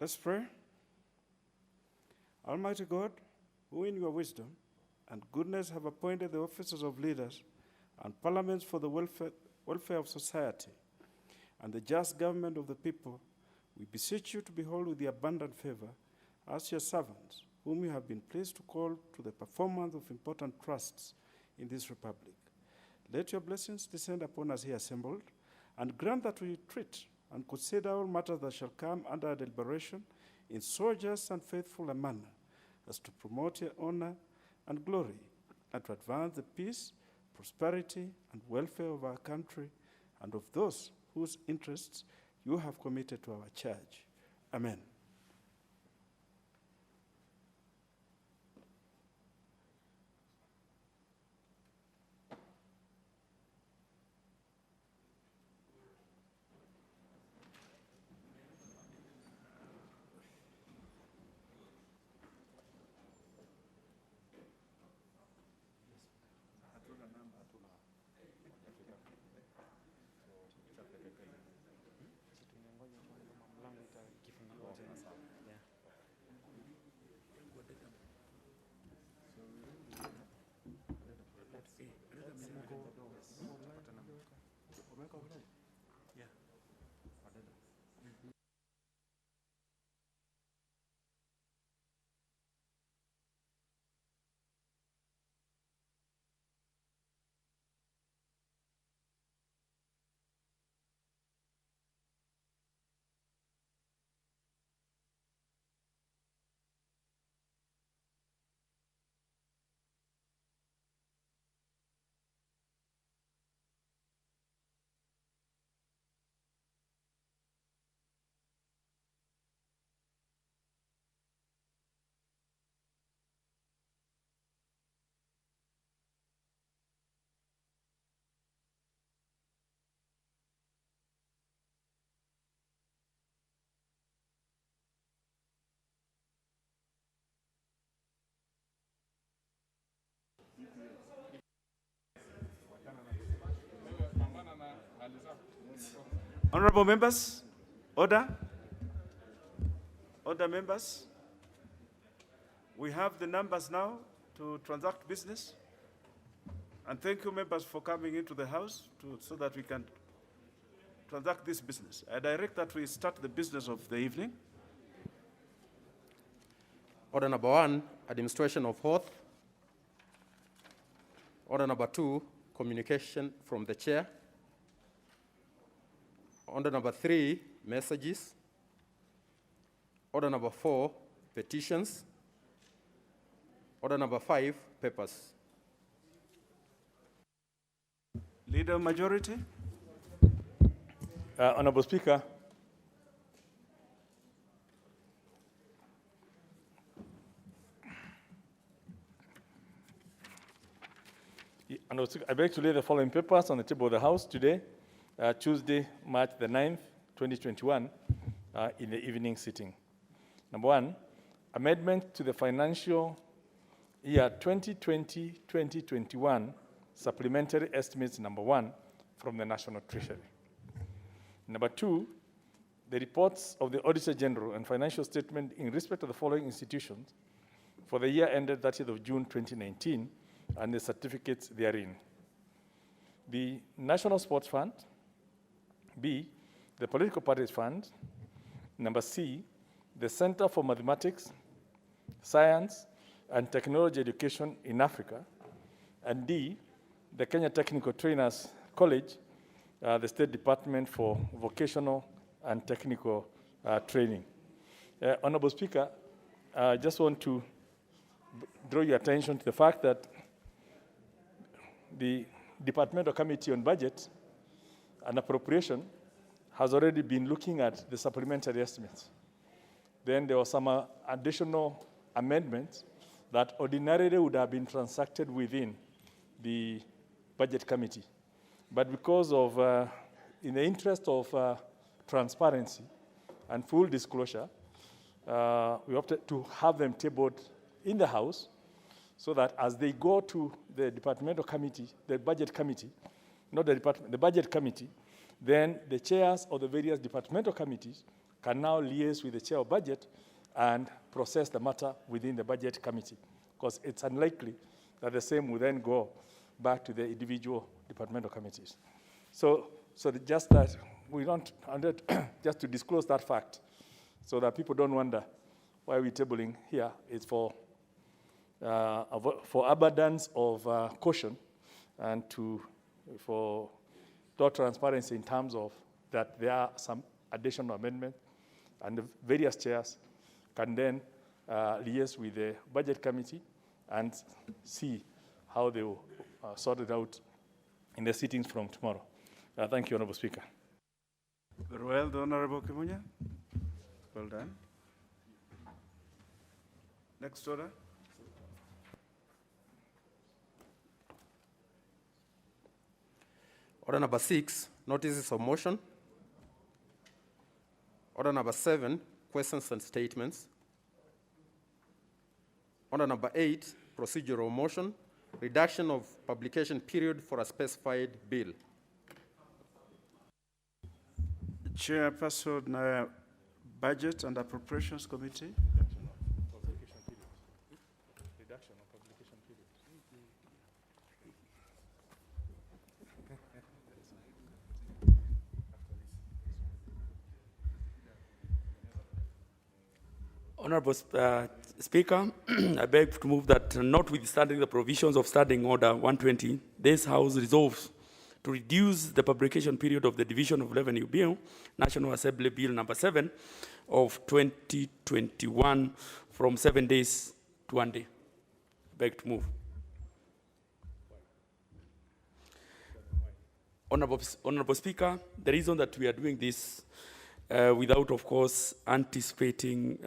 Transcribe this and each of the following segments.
Let's pray. Almighty God, who in your wisdom and goodness have appointed the officers of leaders and parliaments for the welfare of society and the just government of the people, we beseech you to behold with the abundant favor as your servants, whom you have been pleased to call to the performance of important trusts in this republic. Let your blessings descend upon us here assembled, and grant that we treat and consider all matters that shall come under our deliberation in so just and faithful a manner as to promote your honor and glory, and to advance the peace, prosperity, and welfare of our country and of those whose interests you have committed to our church. Amen. Honorable members, order. Order, members. We have the numbers now to transact business. And thank you, members, for coming into the House so that we can transact this business. I direct that we start the business of the evening. Order number 1, administration of oath. Order number 2, communication from the chair. Order number 3, messages. Order number 4, petitions. Order number 5, papers. Leader of Majority. Honorable Speaker, I beg to lay the following papers on the table of the House today, Tuesday, March the 9th, 2021, in the evening sitting. Number 1, amendment to the financial year 2020-2021 supplementary estimates number 1 from the National Treasury. Number 2, the reports of the Auditor General and financial statement in respect of the following institutions for the year ended 30th of June 2019 and the certificates therein. The National Sports Fund. B, the Political Parties Fund. Number C, the Center for Mathematics, Science, and Technology Education in Africa. And D, the Kenya Technical Trainers College, the State Department for Vocational and Technical Training. Honorable Speaker, I just want to draw your attention to the fact that the Departmental Committee on Budget and Appropriation has already been looking at the supplementary estimates. Then there were some additional amendments that ordinarily would have been transacted within the Budget Committee. But because of, in the interest of transparency and full disclosure, we opted to have them tabled in the House so that as they go to the departmental committee, the budget committee, not the department, the budget committee, then the chairs of the various departmental committees can now liaise with the chair of budget and process the matter within the budget committee, because it's unlikely that the same will then go back to the individual departmental committees. So just that we don't, just to disclose that fact, so that people don't wonder why we're tabling here. It's for abundance of caution and for total transparency in terms of that there are some additional amendments, and the various chairs can then liaise with the budget committee and see how they will sort it out in the sittings from tomorrow. Thank you, Honorable Speaker. Very well, the Honorable Kimunya. Well done. Next order. Order number 6, notices of motion. Order number 7, questions and statements. Order number 8, procedural motion, reduction of publication period for a specified bill. Chairperson, Budget and Appropriations Committee. Reduction of publication period. Honorable Speaker, I beg to move that notwithstanding the provisions of Standing Order 120, this House resolves to reduce the publication period of the Division of Revenue Bill, National Assembly Bill number 7 of 2021 from 7 days to 1 day. I beg to move. Honorable Speaker, the reason that we are doing this without, of course, anticipating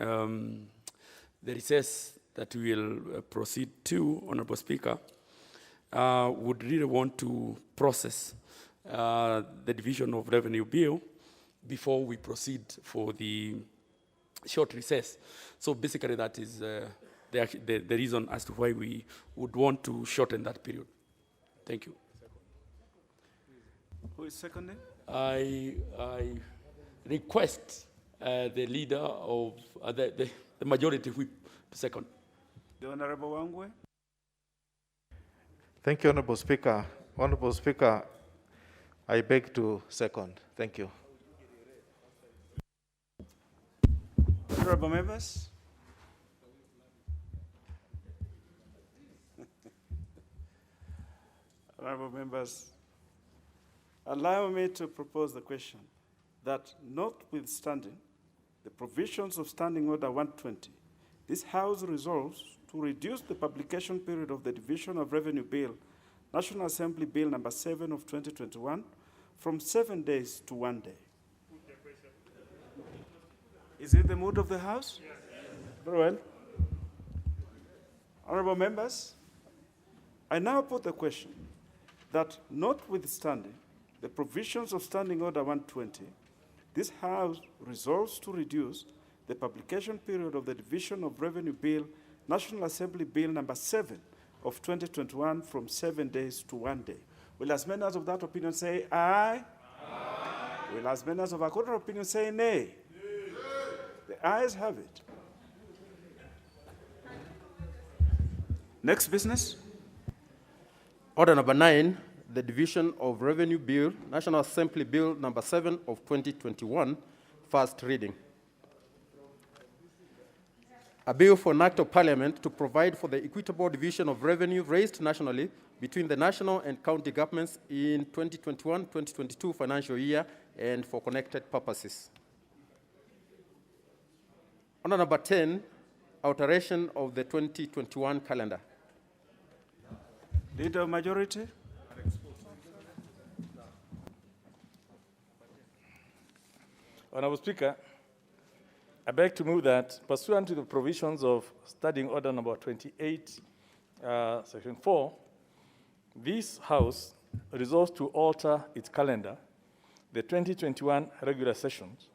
the recess that we will proceed to, Honorable Speaker, would really want to process the Division of Revenue Bill before we proceed for the short recess. So basically that is the reason as to why we would want to shorten that period. Thank you. Who is seconding? I request the leader of the majority whip to second. The Honorable Wangwe. Thank you, Honorable Speaker. Honorable Speaker, I beg to second. Thank you. Honorable members. Honorable members, allow me to propose the question that notwithstanding the provisions of Standing Order 120, this House resolves to reduce the publication period of the Division of Revenue Bill, National Assembly Bill number 7 of 2021, from 7 days to 1 day. Is it the mood of the House? Yes. Very well. Honorable members, I now put the question that notwithstanding the provisions of Standing Order 120, this House resolves to reduce the publication period of the Division of Revenue Bill, National Assembly Bill number 7 of 2021 from 7 days to 1 day. Will as many as of that opinion say aye? Aye. Will as many as of a contrary opinion say nay? Nay. The ayes have it. Next business. Order number 9, the Division of Revenue Bill, National Assembly Bill number 7 of 2021, first reading. A bill for an act of parliament to provide for the equitable division of revenue raised nationally between the national and county governments in 2021-2022 financial year and for connected purposes. Order number 10, alteration of the 2021 calendar. Leader of majority. Honorable Speaker, I beg to move that, pursuant to the provisions of Standing Order number 28, Section 4, this House resolves to alter its calendar, the 2021 regular sessions,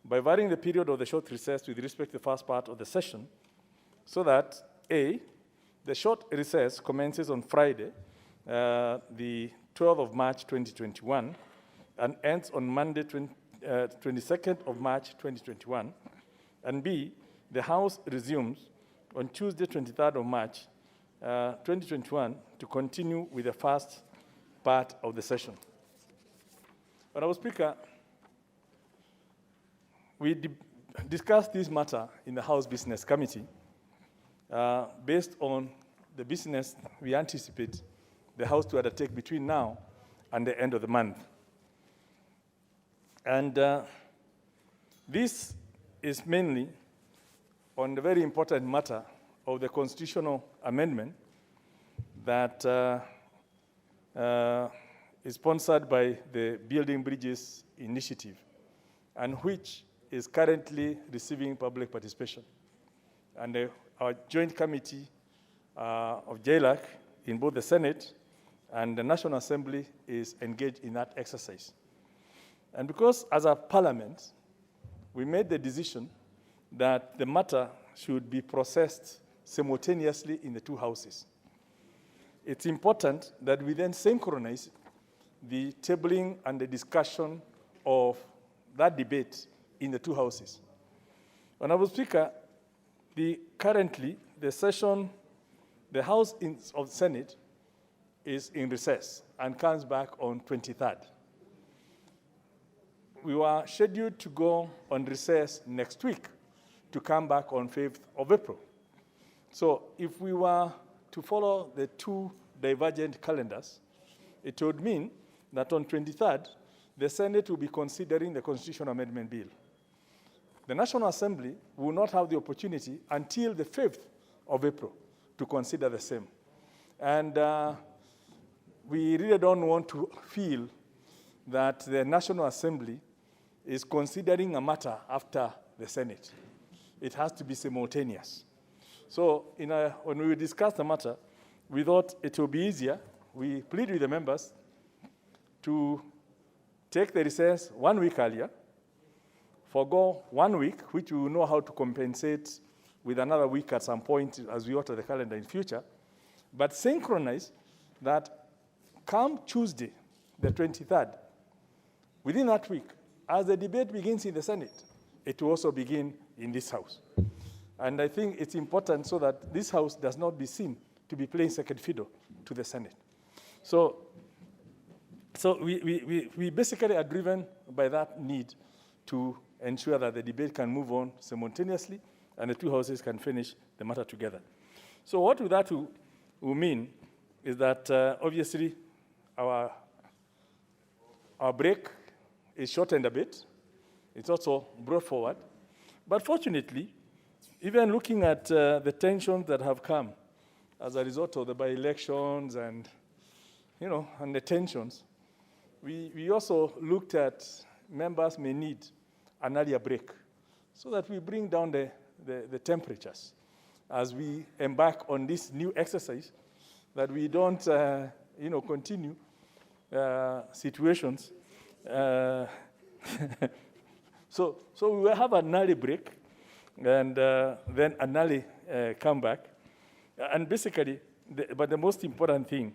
by varying the period of the short recess with respect to the first part of the session, so that, A, the short recess commences on Friday, the 12th of March 2021, and ends on Monday, 22nd of March 2021, and B, the House resumes on Tuesday 23rd of March 2021 to continue with the first part of the session. Honorable Speaker, we discussed this matter in the House Business Committee based on the business we anticipate the House to undertake between now and the end of the month. And this is mainly on the very important matter of the constitutional amendment that is sponsored by the Building Bridges Initiative, and which is currently receiving public participation. And our joint committee of JLAC in both the Senate and the National Assembly is engaged in that exercise. And because as a parliament, we made the decision that the matter should be processed simultaneously in the two houses. It's important that we then synchronize the tabling and the discussion of that debate in the two houses. Honorable Speaker, currently the House of Senate is in recess and comes back on 23rd. We were scheduled to go on recess next week to come back on 5th of April. So if we were to follow the two divergent calendars, it would mean that on 23rd, the Senate will be considering the Constitutional Amendment Bill. The National Assembly will not have the opportunity until the 5th of April to consider the same. And we really don't want to feel that the National Assembly is considering a matter after the Senate. It has to be simultaneous. So when we discussed the matter, we thought it would be easier. We plead with the members to take the recess 1 week earlier, forgo 1 week, which we will know how to compensate with another week at some point as we alter the calendar in future, but synchronize that come Tuesday, the 23rd, within that week, as the debate begins in the Senate, it will also begin in this House. And I think it's important so that this House does not be seen to be playing second fiddle to the Senate. So we basically are driven by that need to ensure that the debate can move on simultaneously and the two houses can finish the matter together. So what that will mean is that obviously our break is shortened a bit. It's also brought forward. But fortunately, even looking at the tensions that have come as a result of the by-elections and, and the tensions, we also looked at members may need an earlier break so that we bring down the temperatures as we embark on this new exercise, that we don't, continue situations. So we will have an early break and then an early comeback. And basically, but the most important thing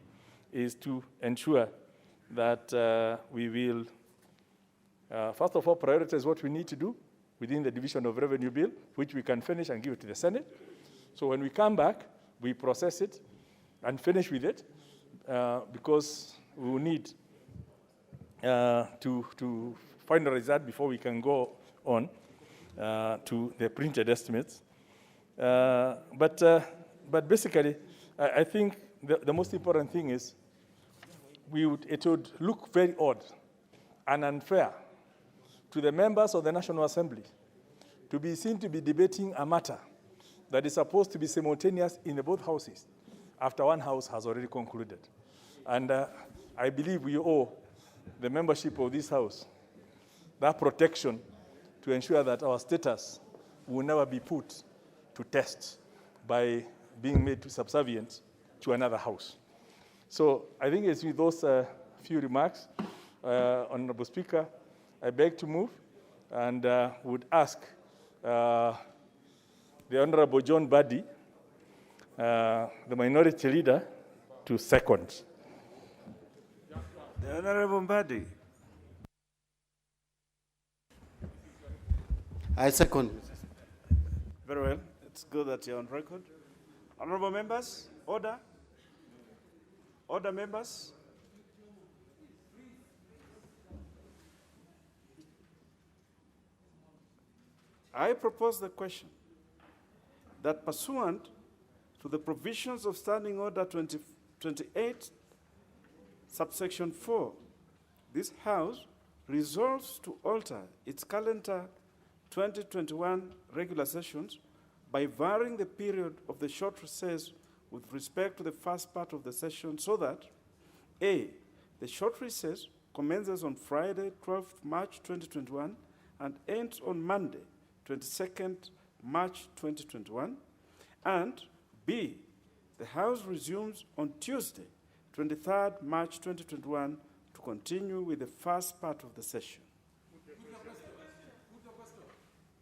is to ensure that we will, first of all, prioritize what we need to do within the Division of Revenue Bill, which we can finish and give it to the Senate. So when we come back, we process it and finish with it because we will need to finalize that before we can go on to the printed estimates. But basically, I think the most important thing is it would look very odd and unfair to the members of the National Assembly to be seen to be debating a matter that is supposed to be simultaneous in both houses after one house has already concluded. And I believe we owe the membership of this house that protection to ensure that our status will never be put to test by being made subservient to another house. So I think it's with those few remarks, Honorable Speaker, I beg to move and would ask the Honorable John Buddy, the minority leader, to second. The Honorable Buddy. I second. Very well. It's good that you're on record. Honorable members, order. Order, members. I propose the question that pursuant to the provisions of Standing Order 28, subsection 4, this House resolves to alter its calendar 2021 regular sessions by varying the period of the short recess with respect to the first part of the session so that A, the short recess commences on Friday, 12th March 2021 and ends on Monday, 22nd March 2021, and B, the House resumes on Tuesday, 23rd March 2021 to continue with the first part of the session.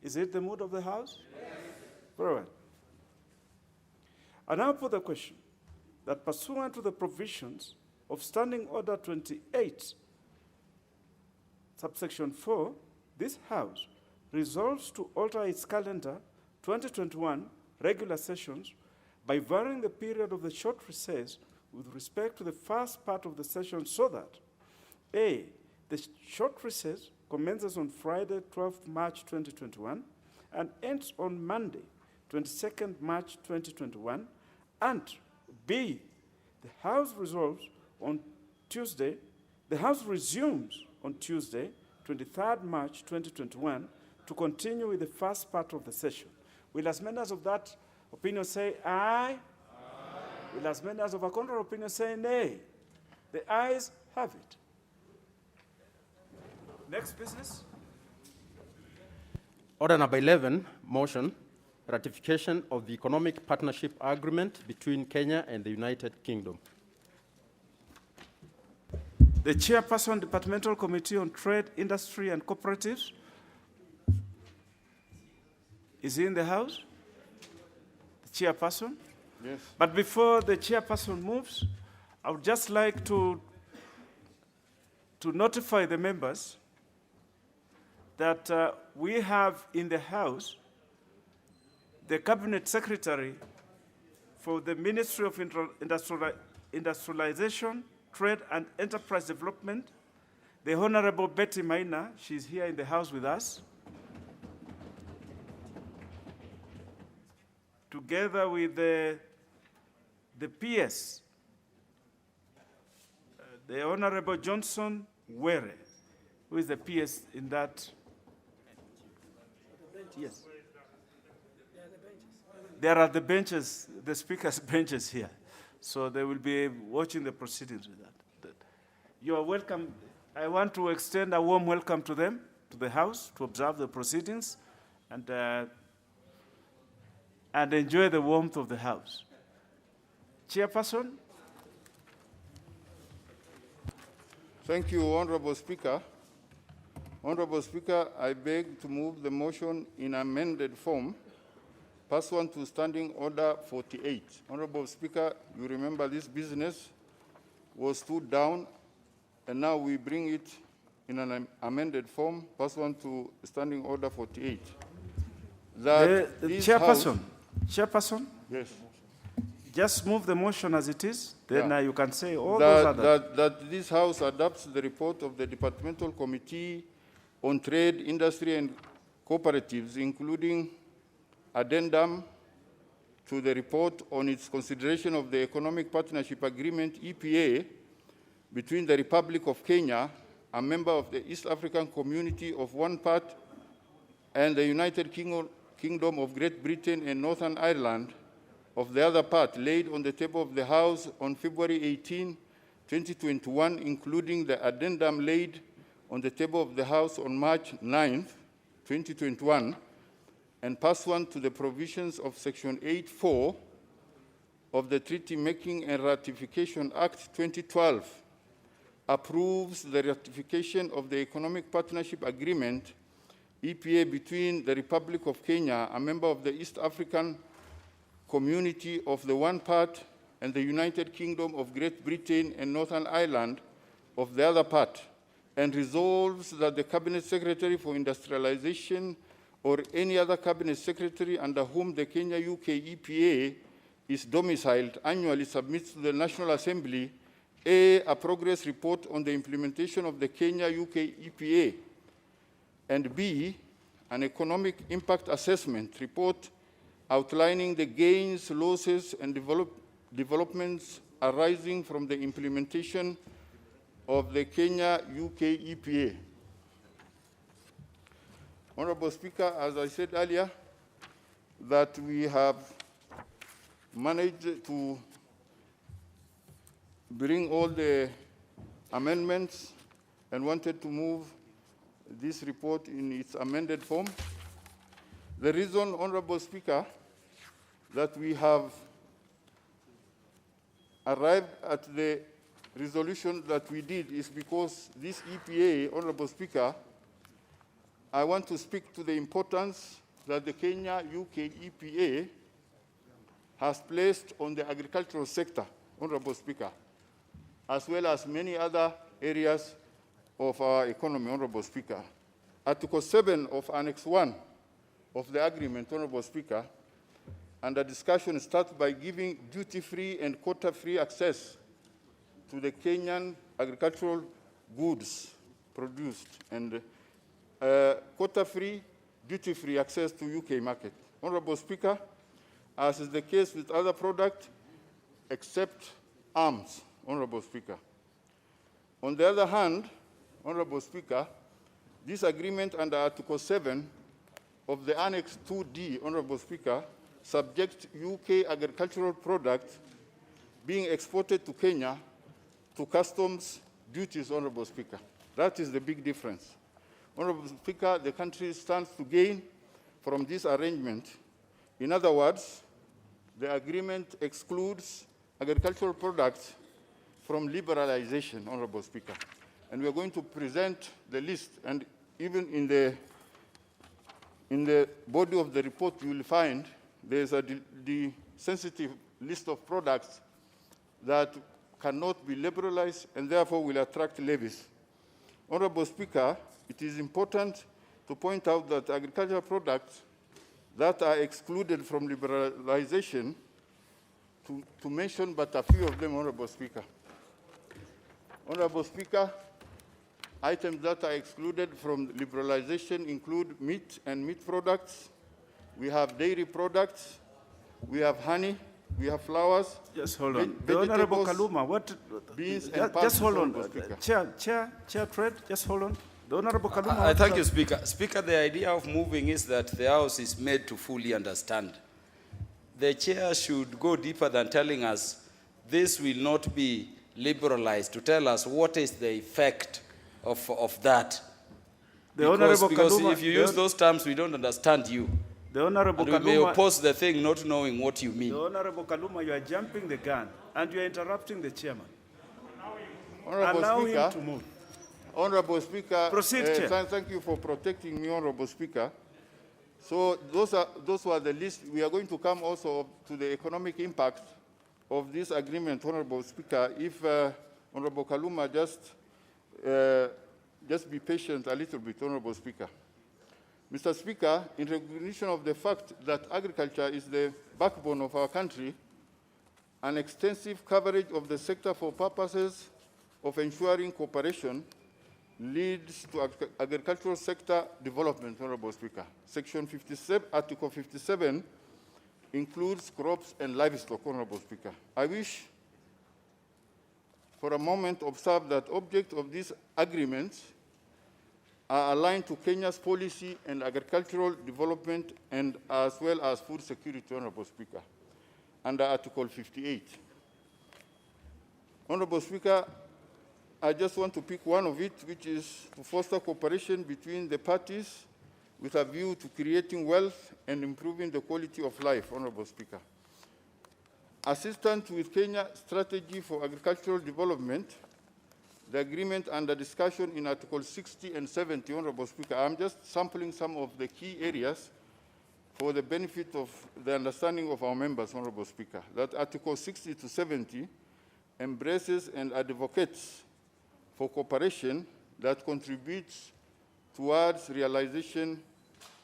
Is it the mood of the House? Yes. Very well. I now put the question that pursuant to the provisions of Standing Order 28, subsection 4, this House resolves to alter its calendar 2021 regular sessions by varying the period of the short recess with respect to the first part of the session so that A, the short recess commences on Friday, 12th March 2021 and ends on Monday, 22nd March 2021, and B, the House resumes on Tuesday, 23rd March 2021 to continue with the first part of the session. Will as many as of that opinion say aye? Aye. Will as many as of a contrary opinion say nay? The ayes have it. Next business. Order number 11, motion, ratification of the Economic Partnership Agreement between Kenya and the United Kingdom. The Chairperson, Departmental Committee on Trade, Industry and Cooperatives, is he in the House? The Chairperson? Yes. But before the Chairperson moves, I would just like to notify the members that we have in the House the Cabinet Secretary for the Ministry of Industrialization, Trade and Enterprise Development, the Honorable Betty Maina. She's here in the House with us. Together with the PS, the Honorable Johnson Were, who is the PS in that. Yes. There are the benches, the speaker's benches here. So they will be watching the proceedings with that. You are welcome. I want to extend a warm welcome to them, to the House, to observe the proceedings and enjoy the warmth of the House. Chairperson? Thank you, Honorable Speaker. Honorable Speaker, I beg to move the motion in amended form pursuant to Standing Order 48. Honorable Speaker, you remember this business was stood down, and now we bring it in an amended form pursuant to Standing Order 48. The Chairperson, Chairperson? Yes. Just move the motion as it is, then you can say all those others. That this House adopts the report of the Departmental Committee on Trade, Industry and Cooperatives, including addendum to the report on its consideration of the Economic Partnership Agreement, EPA, between the Republic of Kenya, a member of the East African Community of one part, and the United Kingdom of Great Britain and Northern Ireland of the other part, laid on the table of the House on February 18, 2021, including the addendum laid on the table of the House on March 9, 2021, and pursuant to the provisions of Section 8.4 of the Treaty Making and Ratification Act 2012, approves the ratification of the Economic Partnership Agreement, EPA, between the Republic of Kenya, a member of the East African Community of the one part, and the United Kingdom of Great Britain and Northern Ireland of the other part, and resolves that the Cabinet Secretary for Industrialization or any other cabinet secretary under whom the Kenya-UK EPA is domiciled annually submits to the National Assembly a progress report on the implementation of the Kenya-UK EPA, and B, an economic impact assessment report outlining the gains, losses, and developments arising from the implementation of the Kenya-UK EPA. Honorable Speaker, as I said earlier, that we have managed to bring all the amendments and wanted to move this report in its amended form. The reason, Honorable Speaker, that we have arrived at the resolution that we did is because this EPA, Honorable Speaker, I want to speak to the importance that the Kenya-UK EPA has placed on the agricultural sector, Honorable Speaker, as well as many other areas of our economy, Honorable Speaker. Article 7 of Annex 1 of the agreement, Honorable Speaker, and the discussion starts by giving duty-free and quota-free access to the Kenyan agricultural goods produced, and quota-free, duty-free access to UK market. Honorable Speaker, as is the case with other products, except arms, Honorable Speaker. On the other hand, Honorable Speaker, this agreement under Article 7 of the Annex 2D, Honorable Speaker, subjects UK agricultural products being exported to Kenya to customs duties, Honorable Speaker. That is the big difference. Honorable Speaker, the country stands to gain from this arrangement. In other words, the agreement excludes agricultural products from liberalization, Honorable Speaker. And we are going to present the list, and even in the body of the report, you will find there's the sensitive list of products that cannot be liberalized and therefore will attract levies. Honorable Speaker, it is important to point out that agricultural products that are excluded from liberalization, to mention but a few of them, Honorable Speaker. Honorable Speaker, items that are excluded from liberalization include meat and meat products. We have dairy products. We have honey. We have flowers. Just hold on. The Honorable Kaluma, beans and just hold on. Speaker. Chair Fred, just hold on. The Honorable Kaluma. I thank you, Speaker. Speaker, the idea of moving is that the House is made to fully understand. The Chair should go deeper than telling us this will not be liberalized, to tell us what is the effect of that. The Honorable because Kaluma, if you use those terms, we don't understand you. The Honorable And we may Kaluma, oppose the thing not knowing what you mean. the Honorable Kaluma, you are jumping the gun and you are interrupting the chairman. Honorable Allow Speaker, him to move. Honorable Speaker, Proceed, Chair. thank you for protecting me, Honorable Speaker. So those were the list. We are going to come also to the economic impact of this agreement, Honorable Speaker. If Honorable Kaluma just be patient a little bit, Honorable Speaker. Mr. Speaker, in recognition of the fact that agriculture is the backbone of our country, an extensive coverage of the sector for purposes of ensuring cooperation leads to agricultural sector development, Honorable Speaker. Section 57, Article 57 includes crops and livestock, Honorable Speaker. I wish for a moment observe that objects of these agreements are aligned to Kenya's policy and agricultural development and as well as food security, Honorable Speaker, under Article 58. Honorable Speaker, I just want to pick one of it, which is to foster cooperation between the parties with a view to creating wealth and improving the quality of life, Honorable Speaker. Assistant with Kenya Strategy for Agricultural Development, the agreement under discussion in Article 60 and 70, Honorable Speaker. I'm just sampling some of the key areas for the benefit of the understanding of our members, Honorable Speaker. That Article 60 to 70 embraces and advocates for cooperation that contributes towards realization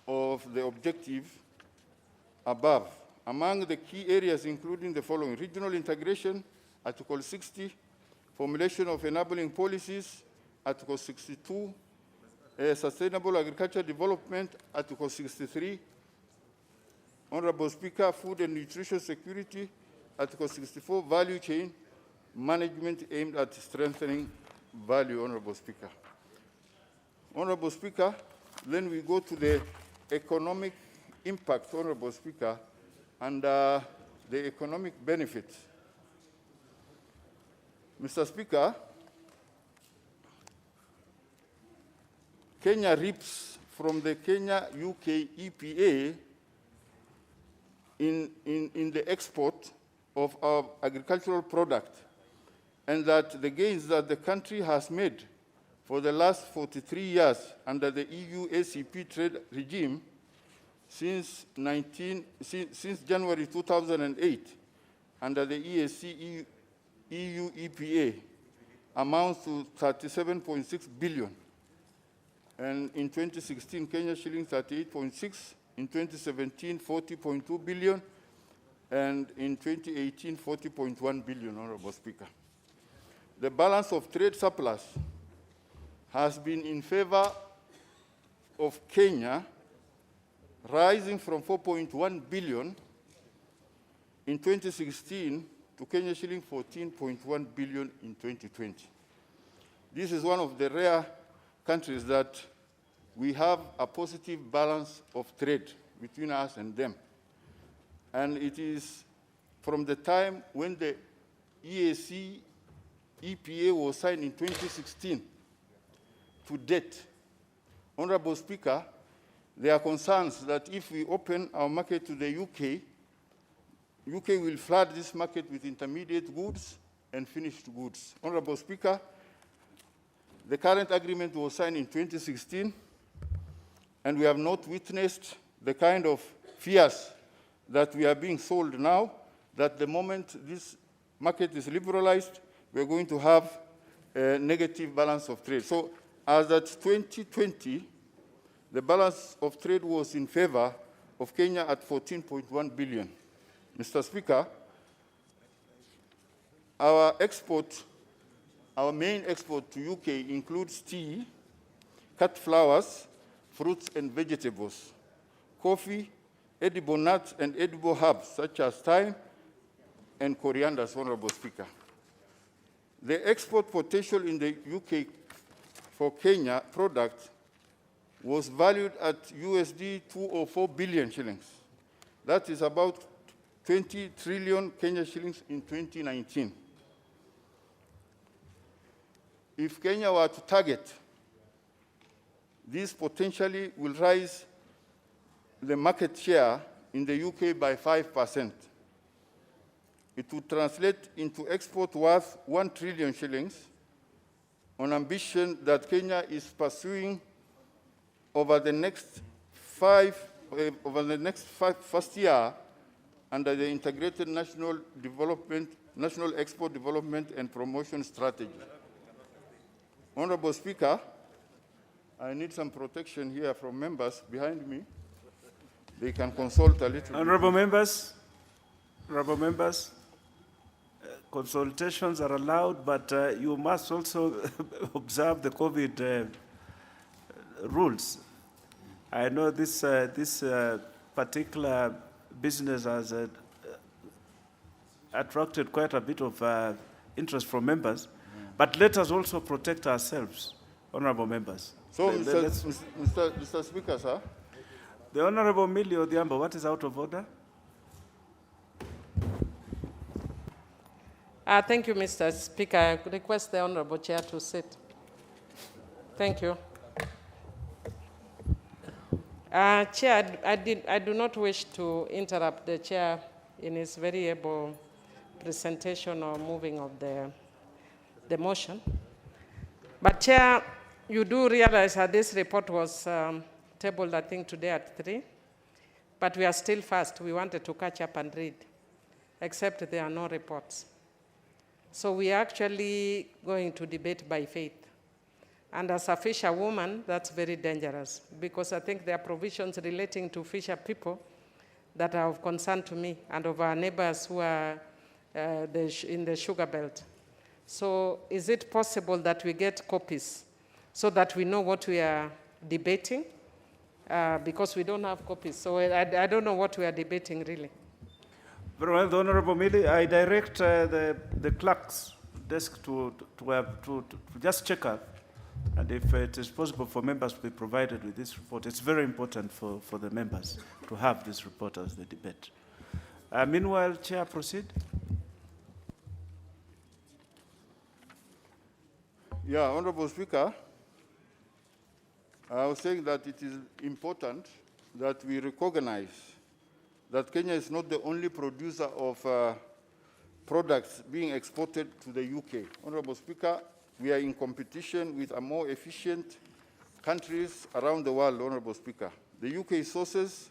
of the objective above. Among the key areas including the following: regional integration, Article 60, formulation of enabling policies, Article 62, sustainable agriculture development, Article 63, Honorable Speaker, food and nutrition security, Article 64, value chain management aimed at strengthening value, Honorable Speaker. Honorable Speaker, then we go to the economic impact, Honorable Speaker, and the economic benefits. Mr. Speaker, Kenya reaps from the Kenya-UK EPA in the export of our agricultural product, and that the gains that the country has made for the last 43 years under the EU ACP trade regime since January 2008 under the EAC EU EPA amounts to 37.6 billion. And in 2016, Kenya shilling 38.6, in 2017, 40.2 billion, and in 2018, 40.1 billion, Honorable Speaker. The balance of trade surplus has been in favor of Kenya, rising from 4.1 billion in 2016 to Kenya shilling 14.1 billion in 2020. This is one of the rare countries that we have a positive balance of trade between us and them. And it is from the time when the EAC EPA was signed in 2016 to date. Honorable Speaker, there are concerns that if we open our market to the UK will flood this market with intermediate goods and finished goods. Honorable Speaker, the current agreement was signed in 2016, and we have not witnessed the kind of fears that we are being sold now, that the moment this market is liberalized, we're going to have a negative balance of trade. So as at 2020, the balance of trade was in favor of Kenya at 14.1 billion. Mr. Speaker, our main export to UK includes tea, cut flowers, fruits and vegetables, coffee, edible nuts and edible herbs such as thyme and coriander, Honorable Speaker. The export potential in the UK for Kenya product was valued at USD 204 billion shillings. That is about 20 trillion Kenya shillings in 2019. If Kenya were to target, this potentially will raise the market share in the UK by 5%. It would translate into export worth 1 trillion shillings on ambition that Kenya is pursuing over the next first year under the Integrated National Export Development and Promotion Strategy. Honorable Speaker, I need some protection here from members behind me. They can consult a little Honorable members, consultations are allowed, but you must also observe the COVID rules. I know this particular business has attracted quite a bit of interest from members, but let us also protect ourselves, honorable members. So, Mr. Speaker, sir. The Honorable Millie Odhiambo, what is out of order? Thank you, Mr. Speaker. I request the Honorable Chair to sit. Thank you. Chair, I do not wish to interrupt the Chair in his very able presentation or moving of the motion. But Chair, you do realize that this report was tabled, I think, today at 3, but we are still fast. We wanted to catch up and read, except there are no reports. So we are actually going to debate by faith. And as a fisherwoman, that's very dangerous because I think there are provisions relating to fisher people that are of concern to me and of our neighbors who are in the sugar belt. So is it possible that we get copies so that we know what we are debating? Because we don't have copies. So I don't know what we are debating really. Very well, the Honorable Mili, I direct the clerk's desk to just check up, and if it is possible for members to be provided with this report. It's very important for the members to have this report as they debate. Meanwhile, Chair, proceed. Yeah, Honorable Speaker, I was saying that it is important that we recognize that Kenya is not the only producer of products being exported to the UK. Honorable Speaker, we are in competition with more efficient countries around the world, Honorable Speaker. The UK sources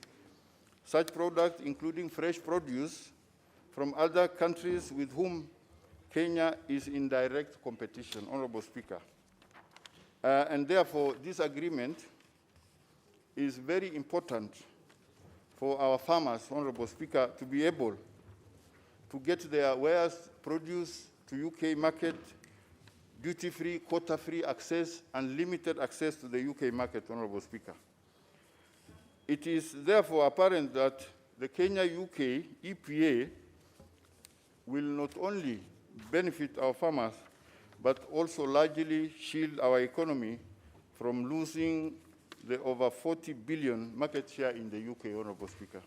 such products, including fresh produce, from other countries with whom Kenya is in direct competition, Honorable Speaker. And therefore, this agreement is very important for our farmers, Honorable Speaker, to be able to get their wares produce to UK market, duty-free, quota-free access, and limited access to the UK market, Honorable Speaker. It is therefore apparent that the Kenya-UK EPA will not only benefit our farmers, but also largely shield our economy from losing the over 40 billion market share in the UK, Honorable Speaker.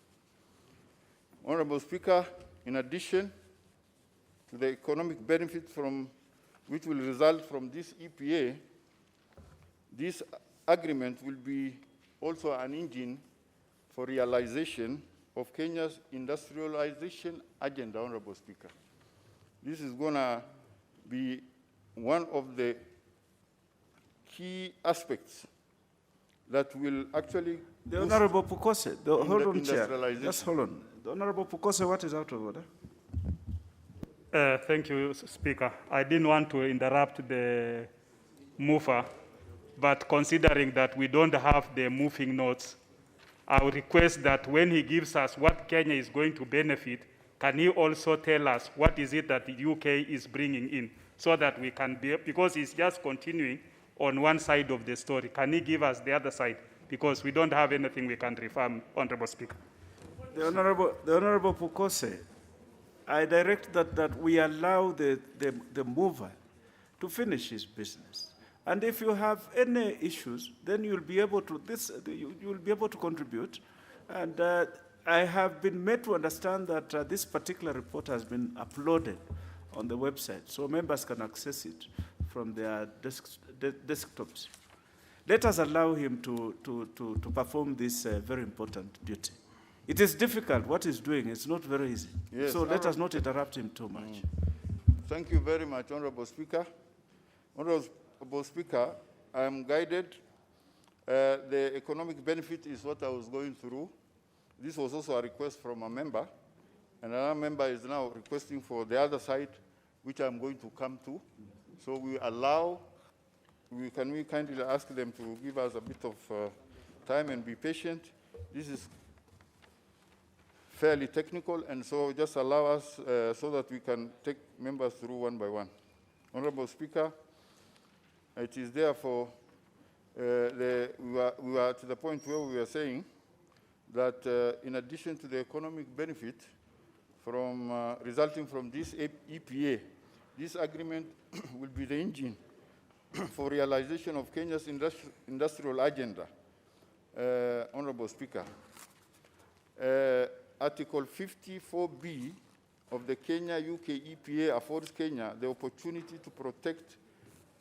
Honorable Speaker, in addition to the economic benefit which will result from this EPA, this agreement will be also an engine for realization of Kenya's industrialization agenda, Honorable Speaker. This is going to be one of the key aspects that will actually The Honorable Pukose, hold on, Chair. industrialization. Just hold on. The Honorable Pukose, what is out of order? Thank you, Speaker. I didn't want to interrupt the mover, but considering that we don't have the moving notes, I would request that when he gives us what Kenya is going to benefit, can he also tell us what is it that the UK is bringing in so that we can be, because he's just continuing on one side of the story. Can he give us the other side? Because we don't have anything we can refer, Honorable Speaker. The Honorable Pukose, I direct that we allow the mover to finish his business. And if you have any issues, then you'll be able to you'll be able to contribute. And I have been made to understand that this particular report has been uploaded on the website, so members can access it from their desktops. Let us allow him to perform this very important duty. It is difficult. What he's doing is not very easy. Yes, so let us not interrupt him too much. Thank you very much, Honorable Speaker. Honorable Speaker, I am guided. The economic benefit is what I was going through. This was also a request from a member, and another member is now requesting for the other side, which I'm going to come to. So can we kindly ask them to give us a bit of time and be patient? This is fairly technical, and so just allow us so that we can take members through one by one. Honorable Speaker, it is therefore, we were to the point where we were saying that in addition to the economic benefit resulting from this EPA, this agreement will be the engine for realization of Kenya's industrial agenda. Honorable Speaker, Article 54B of the Kenya-UK EPA affords Kenya the opportunity to protect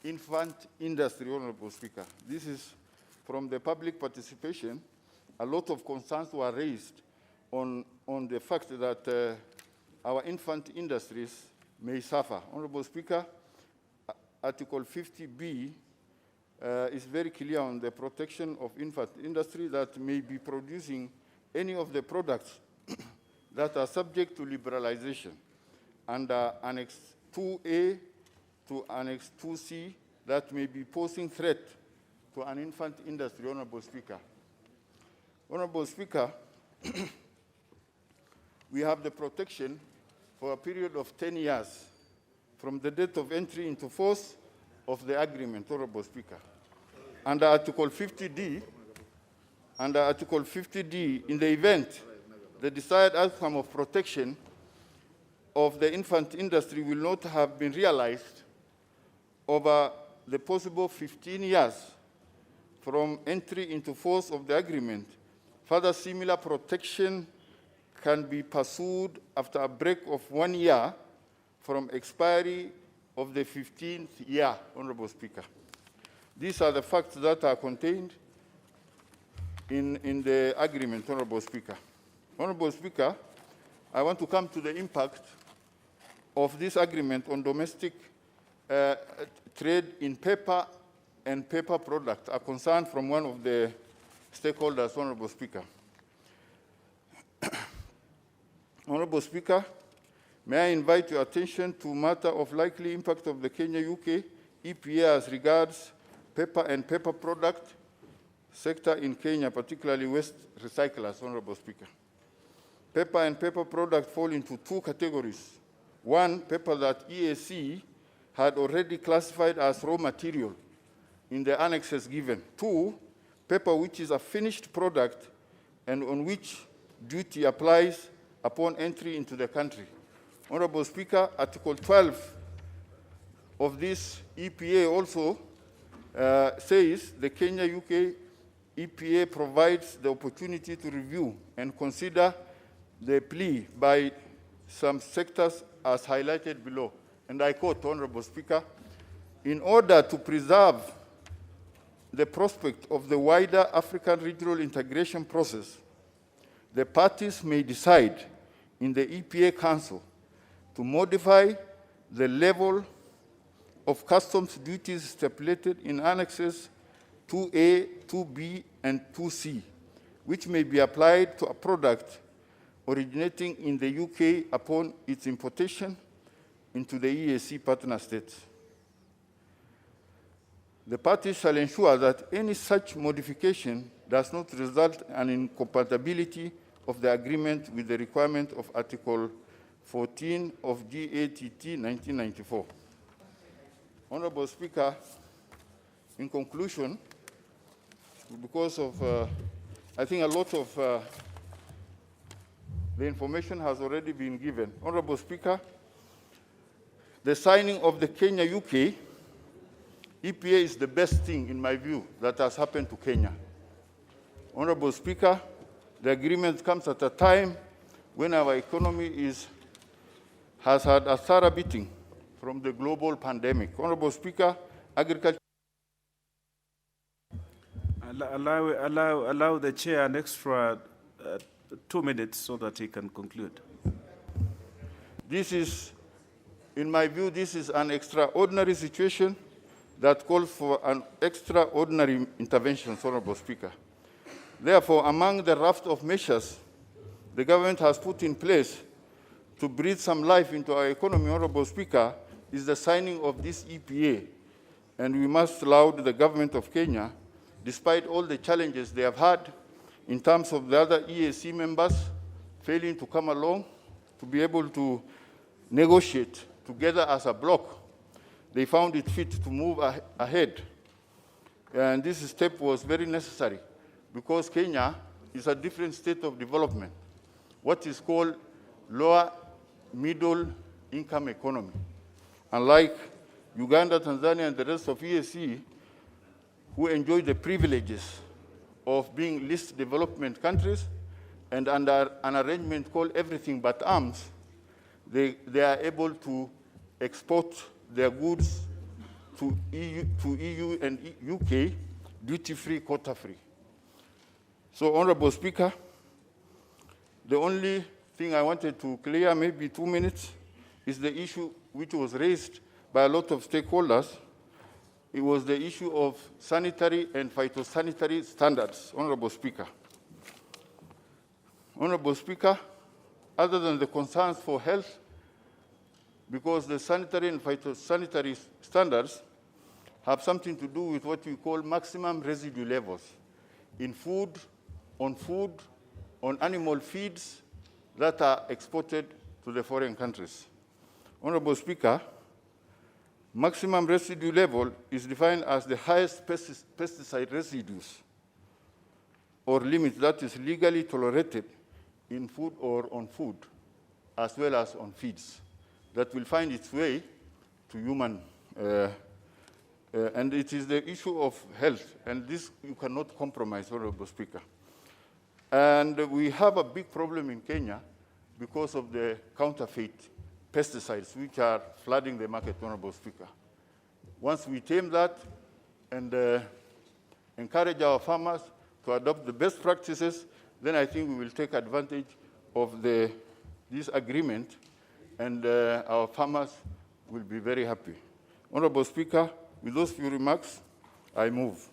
infant industry, Honorable Speaker. This is from the public participation. A lot of concerns were raised on the fact that our infant industries may suffer. Honorable Speaker, Article 50B is very clear on the protection of infant industry that may be producing any of the products that are subject to liberalization under Annex 2A to Annex 2C that may be posing threat to an infant industry, Honorable Speaker. Honorable Speaker, we have the protection for a period of 10 years from the date of entry into force of the agreement, Honorable Speaker. Under Article 50D, in the event the desired outcome of protection of the infant industry will not have been realized over the possible 15 years from entry into force of the agreement, further similar protection can be pursued after a break of 1 year from expiry of the 15th year, Honorable Speaker. These are the facts that are contained in the agreement, Honorable Speaker. Honorable Speaker, I want to come to the impact of this agreement on domestic trade in paper and paper products, a concern from one of the stakeholders, Honorable Speaker. Honorable Speaker, may I invite your attention to matter of likely impact of the Kenya-UK EPA as regards paper and paper product sector in Kenya, particularly waste recyclers, Honorable Speaker. Paper and paper products fall into two categories. One, paper that EAC had already classified as raw material in the annexes given. Two, paper which is a finished product and on which duty applies upon entry into the country. Honorable Speaker, Article 12 of this EPA also says the Kenya-UK EPA provides the opportunity to review and consider the plea by some sectors as highlighted below. And I quote, Honorable Speaker, in order to preserve the prospect of the wider African regional integration process, the parties may decide in the EPA Council to modify the level of customs duties stipulated in Annexes 2A, 2B, and 2C, which may be applied to a product originating in the UK upon its importation into the EAC partner states. The parties shall ensure that any such modification does not result in an incompatibility of the agreement with the requirement of Article 14 of GATT 1994. Honorable Speaker, in conclusion, because of, I think a lot of the information has already been given. Honorable Speaker, the signing of the Kenya-UK EPA is the best thing, in my view, that has happened to Kenya. Honorable Speaker, the agreement comes at a time when our economy has had a thorough beating from the global pandemic. Honorable Speaker, agriculture. Allow the chair an extra 2 minutes so that he can conclude. This is, in my view, this is an extraordinary situation that calls for an extraordinary intervention, Honorable Speaker. Therefore, among the raft of measures the government has put in place to breathe some life into our economy, Honorable Speaker, is the signing of this EPA. And we must laud the government of Kenya, despite all the challenges they have had in terms of the other EAC members failing to come along to be able to negotiate together as a bloc. They found it fit to move ahead. And this step was very necessary because Kenya is a different state of development, what is called lower middle income economy. Unlike Uganda, Tanzania, and the rest of EAC, who enjoy the privileges of being least development countries, and under an arrangement called everything but arms, they are able to export their goods to EU and UK duty-free, quota-free. So, Honorable Speaker, the only thing I wanted to clear, maybe 2 minutes, is the issue which was raised by a lot of stakeholders. It was the issue of sanitary and phytosanitary standards, Honorable Speaker. Honorable Speaker, other than the concerns for health, because the sanitary and phytosanitary standards have something to do with what we call maximum residue levels in food, on animal feeds that are exported to the foreign countries. Honorable Speaker, maximum residue level is defined as the highest pesticide residues or limit that is legally tolerated in food or on food, as well as on feeds, that will find its way to human. And it is the issue of health, and this you cannot compromise, Honorable Speaker. And we have a big problem in Kenya because of the counterfeit pesticides, which are flooding the market, Honorable Speaker. Once we tame that and encourage our farmers to adopt the best practices, then I think we will take advantage of this agreement, and our farmers will be very happy. Honorable Speaker, with those few remarks, I move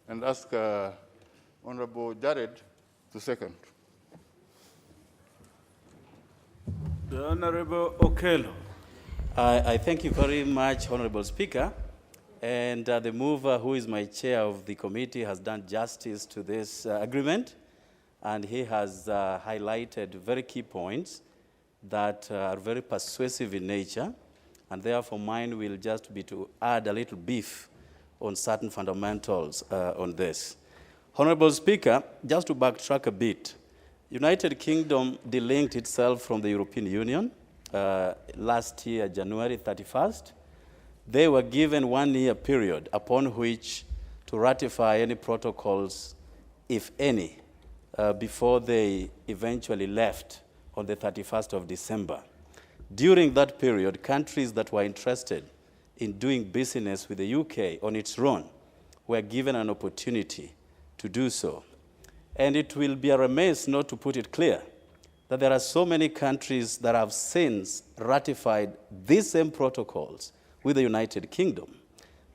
and ask Honorable Jared to second. The Honorable Okello. I thank you very much, Honorable Speaker. And the mover, who is my chair of the committee, has done justice to this agreement. And he has highlighted very key points that are very persuasive in nature. And therefore, mine will just be to add a little beef on certain fundamentals on this. Honorable Speaker, just to backtrack a bit, United Kingdom delinked itself from the European Union last year, January 31st. They were given 1 year period upon which to ratify any protocols, if any, before they eventually left on the 31st of December. During that period, countries that were interested in doing business with the UK on its own were given an opportunity to do so. And it will be a remiss not to put it clear that there are so many countries that have since ratified these same protocols with the United Kingdom.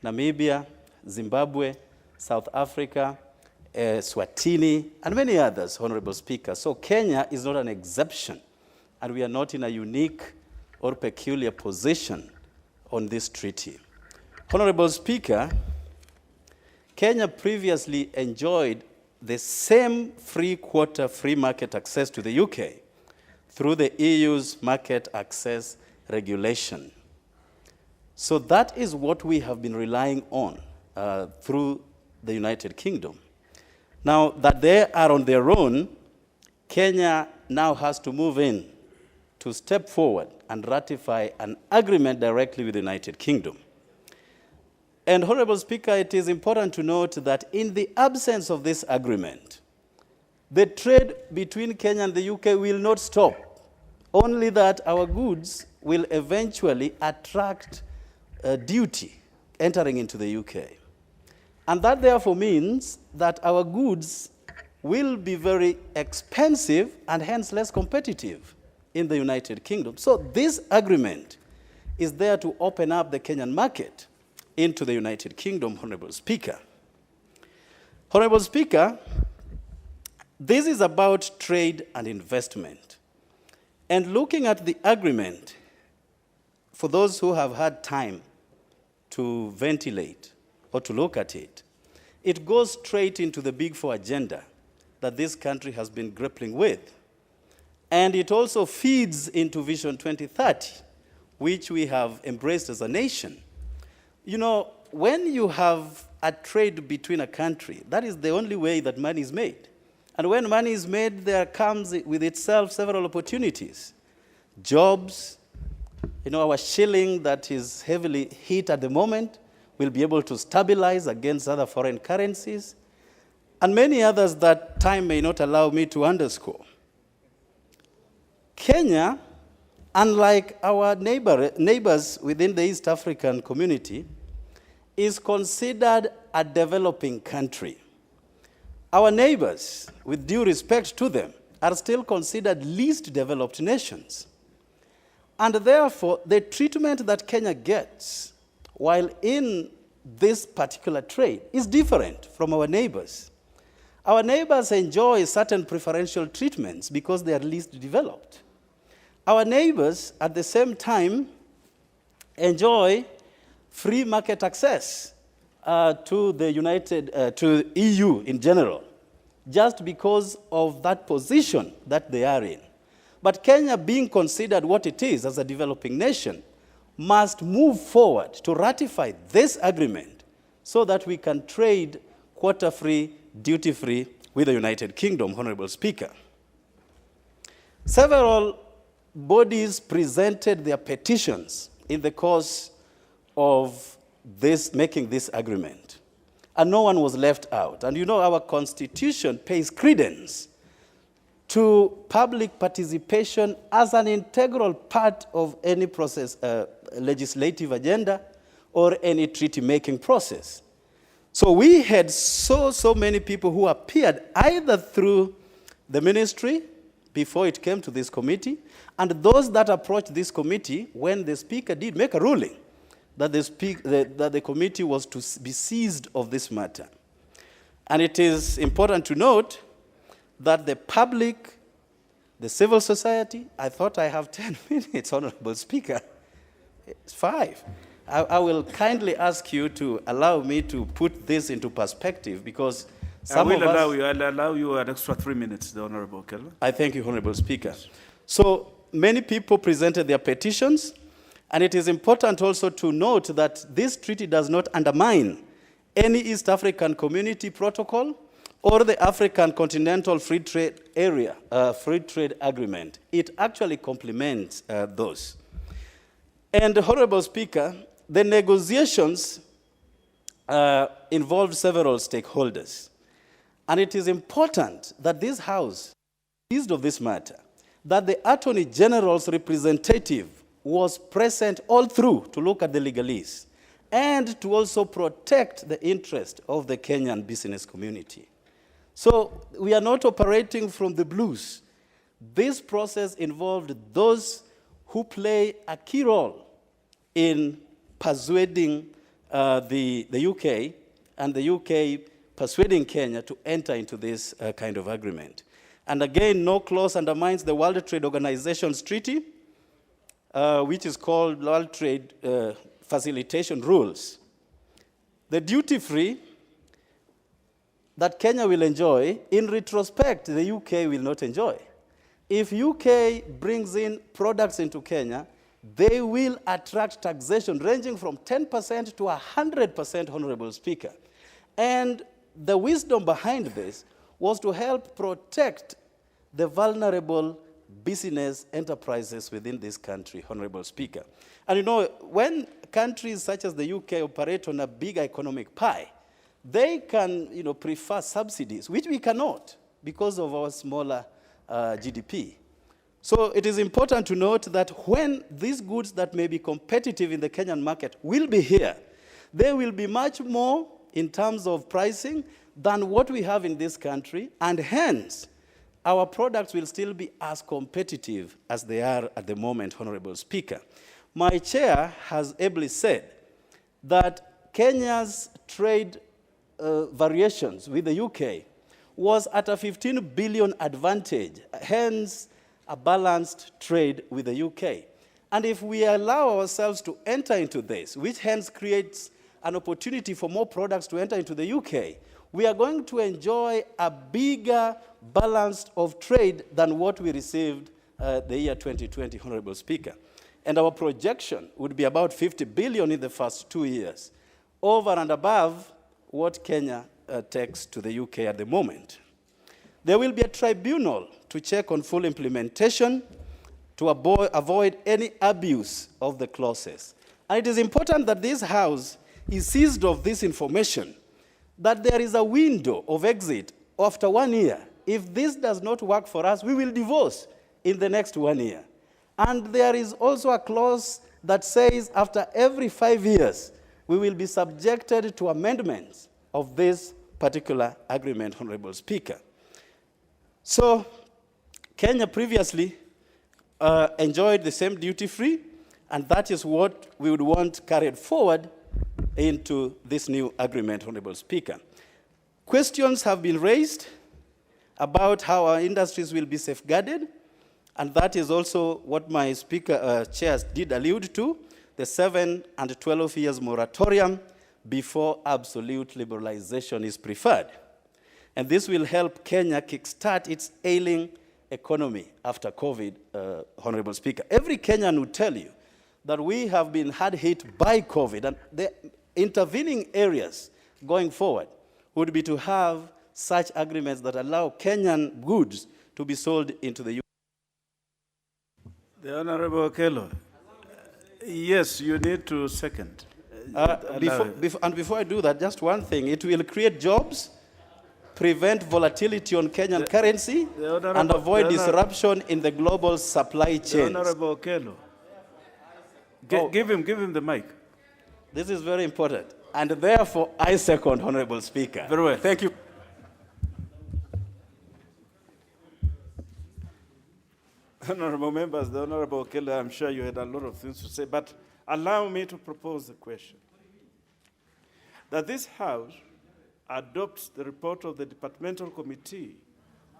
Namibia, Zimbabwe, South Africa, Swatini, and many others, Honorable Speaker. So Kenya is not an exception, and we are not in a unique or peculiar position on this treaty. Honorable Speaker, Kenya previously enjoyed the same free market access to the UK through the EU's market access regulation. So that is what we have been relying on through the United Kingdom. Now that they are on their own, Kenya now has to move in to step forward and ratify an agreement directly with the United Kingdom. And Honorable Speaker, it is important to note that in the absence of this agreement, the trade between Kenya and the UK will not stop, only that our goods will eventually attract duty entering into the UK. And that therefore means that our goods will be very expensive and hence less competitive in the United Kingdom. So this agreement is there to open up the Kenyan market into the United Kingdom, Honorable Speaker. Honorable Speaker, this is about trade and investment. And looking at the agreement, for those who have had time to ventilate or to look at it, it goes straight into the Big Four agenda that this country has been grappling with. And it also feeds into Vision 2030, which we have embraced as a nation. You know, when you have a trade between a country, that is the only way that money is made. And when money is made, there comes with itself several opportunities. Jobs, you know, our shilling that is heavily hit at the moment will be able to stabilize against other foreign currencies, and many others that time may not allow me to underscore. Kenya, unlike our neighbors within the East African community, is considered a developing country. Our neighbors, with due respect to them, are still considered least developed nations. And therefore, the treatment that Kenya gets while in this particular trade is different from our neighbors. Our neighbors enjoy certain preferential treatments because they are least developed. Our neighbors, at the same time, enjoy free market access to the EU in general, just because of that position that they are in. But Kenya, being considered what it is as a developing nation, must move forward to ratify this agreement so that we can trade quota-free, duty-free with the United Kingdom, Honorable Speaker. Several bodies presented their petitions in the course of making this agreement, and no one was left out. And you know, our Constitution pays credence to public participation as an integral part of any process, legislative agenda, or any treaty-making process. So we had so many people who appeared either through the ministry before it came to this committee, and those that approached this committee when the Speaker did make a ruling that the committee was to be seized of this matter. And it is important to note that the public, the civil society, I thought I have 10 minutes, Honorable Speaker. It's 5. I will kindly ask you to allow me to put this into perspective, because some of us... I'll allow you an extra 3 minutes, the Honorable Kelvin. I thank you, Honorable Speaker. So many people presented their petitions, and it is important also to note that this treaty does not undermine any East African Community Protocol or the African Continental Free Trade Area, Free Trade Agreement. It actually complements those. And, Honorable Speaker, the negotiations involved several stakeholders. And it is important that this House is seized of this matter, that the Attorney General's representative was present all through to look at the legalese and to also protect the interest of the Kenyan business community. So we are not operating from the blues. This process involved those who play a key role in persuading the UK, and the UK persuading Kenya to enter into this kind of agreement. And again, no clause undermines the World Trade Organization's treaty, which is called World Trade Facilitation Rules. The duty-free that Kenya will enjoy, in retrospect, the UK will not enjoy. If UK brings in products into Kenya, they will attract taxation ranging from 10% to 100%, Honorable Speaker. And the wisdom behind this was to help protect the vulnerable business enterprises within this country, Honorable Speaker. And you know, when countries such as the UK operate on a big economic pie, they can, prefer subsidies, which we cannot because of our smaller GDP. So it is important to note that when these goods that may be competitive in the Kenyan market will be here, they will be much more in terms of pricing than what we have in this country, and hence, our products will still be as competitive as they are at the moment, Honorable Speaker. My chair has ably said that Kenya's trade variations with the UK was at a 15 billion advantage, hence a balanced trade with the UK. And if we allow ourselves to enter into this, which hence creates an opportunity for more products to enter into the UK, we are going to enjoy a bigger balance of trade than what we received the year 2020, Honorable Speaker. And our projection would be about 50 billion in the first 2 years, over and above what Kenya takes to the UK at the moment. There will be a tribunal to check on full implementation to avoid any abuse of the clauses. And it is important that this House is seized of this information, that there is a window of exit after 1 year. If this does not work for us, we will divorce in the next 1 year. And there is also a clause that says after every 5 years, we will be subjected to amendments of this particular agreement, Honorable Speaker. So Kenya previously enjoyed the same duty-free, and that is what we would want carried forward into this new agreement, Honorable Speaker. Questions have been raised about how our industries will be safeguarded, and that is also what my chair did allude to, the 7 and 12 years moratorium before absolute liberalization is preferred. And this will help Kenya kickstart its ailing economy after COVID, Honorable Speaker. Every Kenyan will tell you that we have been hard hit by COVID, and the intervening areas going forward would be to have such agreements that allow Kenyan goods to be sold into the US. The Honorable Okello, yes, you need to second. Before I do that, just one thing. It will create jobs, prevent volatility on Kenyan currency, and avoid disruption in the global supply chains. The Honorable Okello, give him the mic. This is very important. And therefore, I second, Honorable Speaker. Very well. Thank you. Honorable members, the Honorable Okello, I'm sure you had a lot of things to say, but allow me to propose the question. That this House adopts the report of the Departmental Committee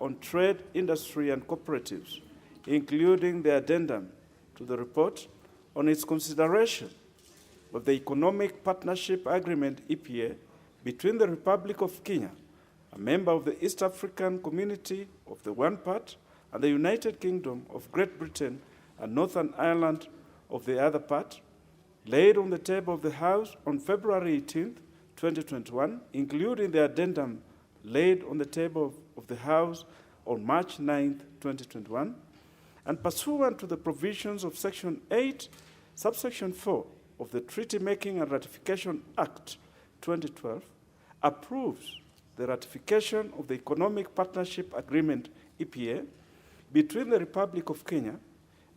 on Trade, Industry and Cooperatives, including the addendum to the report on its consideration of the Economic Partnership Agreement, EPA, between the Republic of Kenya, a member of the East African Community of the one part, and the United Kingdom of Great Britain and Northern Ireland of the other part, laid on the table of the House on February 18th, 2021, including the addendum laid on the table of the House on March 9th, 2021, and pursuant to the provisions of Section 8, Subsection 4 of the Treaty Making and Ratification Act 2012, approves the ratification of the Economic Partnership Agreement, EPA, between the Republic of Kenya,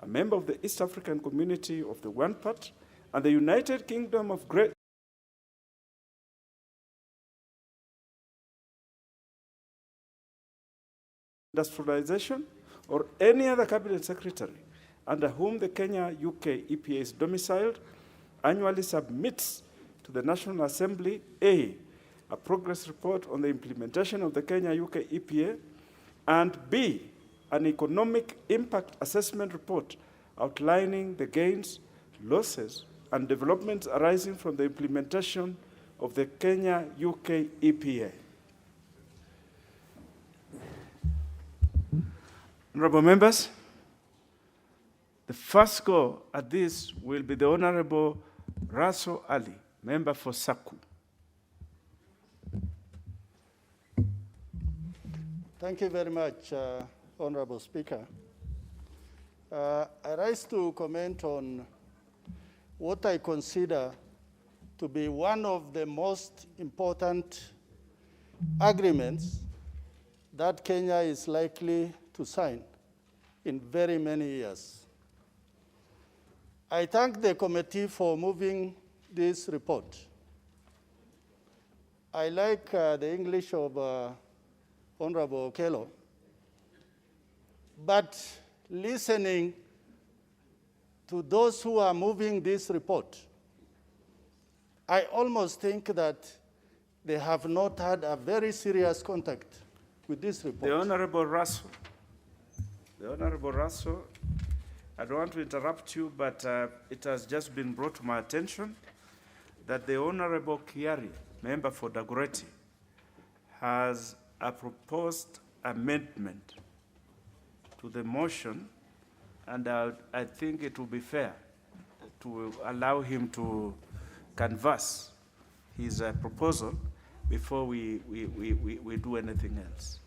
a member of the East African Community of the one part, and the United Kingdom of Great Industrialization, or any other cabinet secretary under whom the Kenya-UK EPA is domiciled, annually submits to the National Assembly A progress report on the implementation of the Kenya-UK EPA, and B, an economic impact assessment report outlining the gains, losses, and developments arising from the implementation of the Kenya-UK EPA. Honorable members, the first go at this will be the Honorable Raso Ali, member for Saku. Thank you very much, Honorable Speaker. I rise to comment on what I consider to be one of the most important agreements that Kenya is likely to sign in very many years. I thank the committee for moving this report. I like the English of Honorable Okello, but listening to those who are moving this report, I almost think that they have not had a very serious contact with this report. The Honorable Russell, I don't want to interrupt you, but it has just been brought to my attention that the Honorable Kiari, member for Dagoretti, has a proposed amendment to the motion, and I think it will be fair to allow him to canvass his proposal before we do anything else.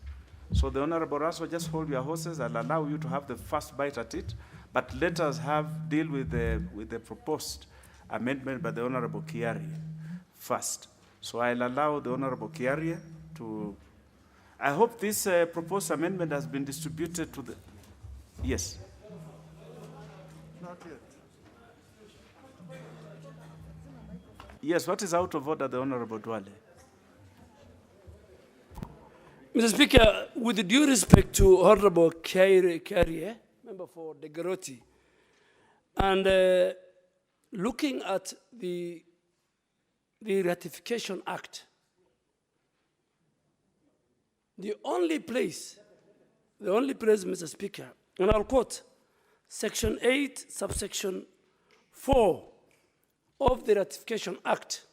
So the Honorable Russell, just hold your horses. I'll allow you to have the first bite at it, but let us deal with the proposed amendment by the Honorable Kiari first. So I'll allow the Honorable Kiari to. I hope this proposed amendment has been distributed to the. Yes. Not yet. Yes, what is out of order, the Honorable Dwale? Mr. Speaker, with due respect to Honorable Carrier, member for Dagoretti, and looking at the Ratification Act, the only place, Mr. Speaker, and I'll quote, Section 8, subsection 4 of the Ratification Act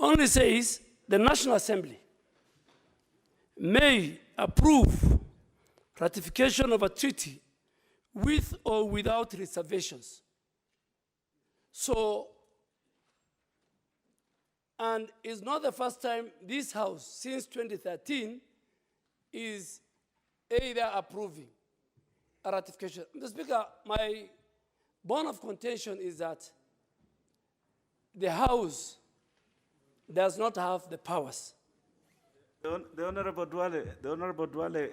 only says the National Assembly may approve ratification of a treaty with or without reservations. So, and it's not the first time this House, since 2013, is either approving a ratification. Mr. Speaker, my bone of contention is that the House does not have the powers. The Honorable Dwale,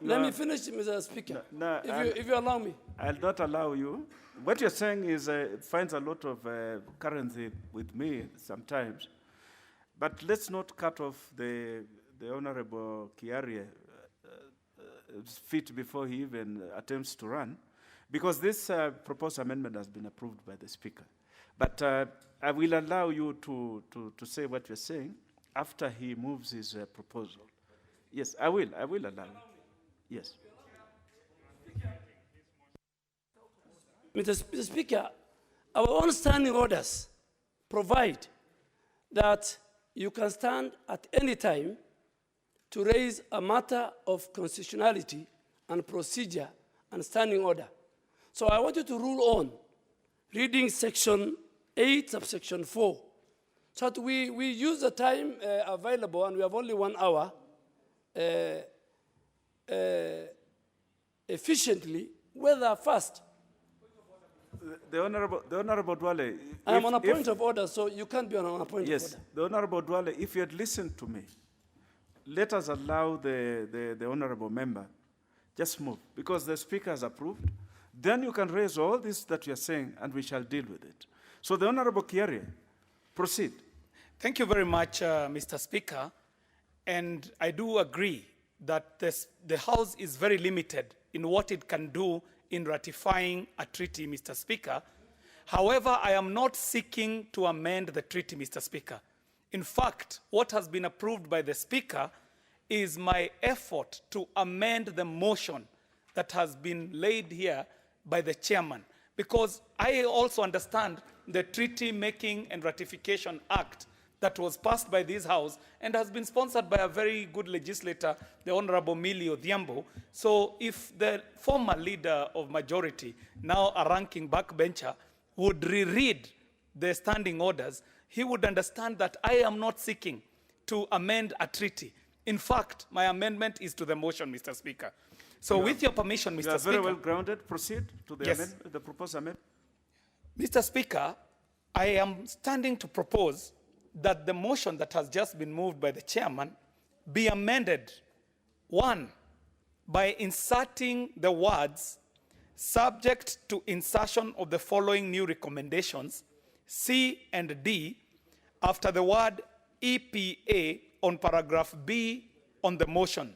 Let me finish, Mr. Speaker, if you allow me. I'll not allow you. What you're saying is finds a lot of currency with me sometimes. But let's not cut off the Honorable Kiarie feet before he even attempts to run, because this proposed amendment has been approved by the Speaker. But I will allow you to say what you're saying after he moves his proposal. Yes, I will allow you. Yes. Mr. Speaker, our own standing orders provide that you can stand at any time to raise a matter of constitutionality and procedure and standing order. So I want you to rule on reading section 8, subsection 4, so that we use the time available, and we have only 1 hour, efficiently, whether fast. The Honorable Dwale. I am on a point of order, so you can't be on a point of order. Yes, the Honorable Dwale, if you had listened to me, let us allow the Honorable Member just move, because the Speaker has approved. Then you can raise all this that you are saying, and we shall deal with it. So the Honorable Kiarie, proceed. Thank you very much, Mr. Speaker. And I do agree that the House is very limited in what it can do in ratifying a treaty, Mr. Speaker. However, I am not seeking to amend the treaty, Mr. Speaker. In fact, what has been approved by the Speaker is my effort to amend the motion that has been laid here by the chairman, because I also understand the Treaty Making and Ratification Act that was passed by this House and has been sponsored by a very good legislator, the Honorable Millie Odhiambo. So if the former leader of majority, now a ranking backbencher, would reread the standing orders, he would understand that I am not seeking to amend a treaty. In fact, my amendment is to the motion, Mr. Speaker. So with your permission, Mr. Speaker. You are very well grounded. Proceed to the, the proposed amendment. Mr. Speaker, I am standing to propose that the motion that has just been moved by the chairman be amended, 1, by inserting the words subject to insertion of the following new recommendations, C and D, after the word EPA on paragraph B on the motion,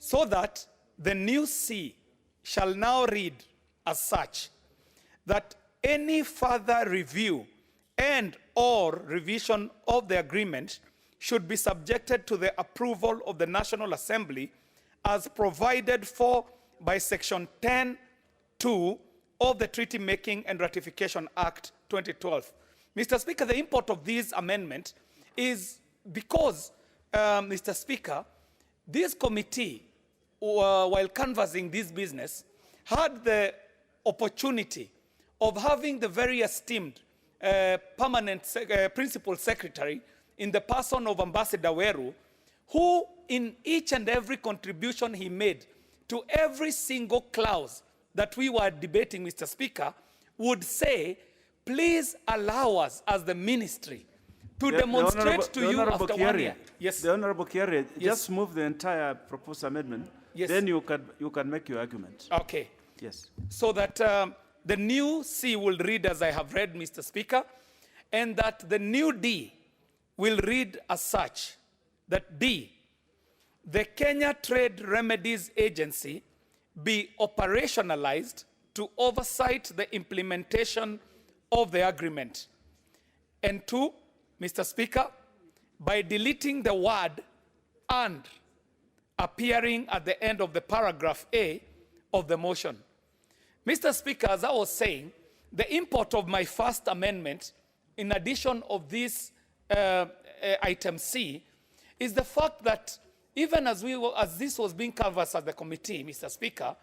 so that the new C shall now read as such, that any further review and or revision of the agreement should be subjected to the approval of the National Assembly as provided for by Section 10(2) of the Treaty Making and Ratification Act 2012. Mr. Speaker, the import of this amendment is because, Mr. Speaker, this committee, while canvassing this business, had the opportunity of having the very esteemed permanent principal secretary in the person of Ambassador Weru, who in each and every contribution he made to every single clause that we were debating, Mr. Speaker, would say, please allow us as the ministry to demonstrate to you after 1 year. Yes. The Honorable Kiarie, just move the entire proposed amendment. Yes. Then you can make your argument. Okay. Yes. So that the new C will read as I have read, Mr. Speaker, and that the new D will read as such, that D, the Kenya Trade Remedies Agency be operationalized to oversight the implementation of the agreement. And 2, Mr. Speaker, by deleting the word and appearing at the end of the paragraph A of the motion. Mr. Speaker, as I was saying, the import of my first amendment, in addition of this item C is the fact that even as this was being covered as the committee, Mr. Speaker,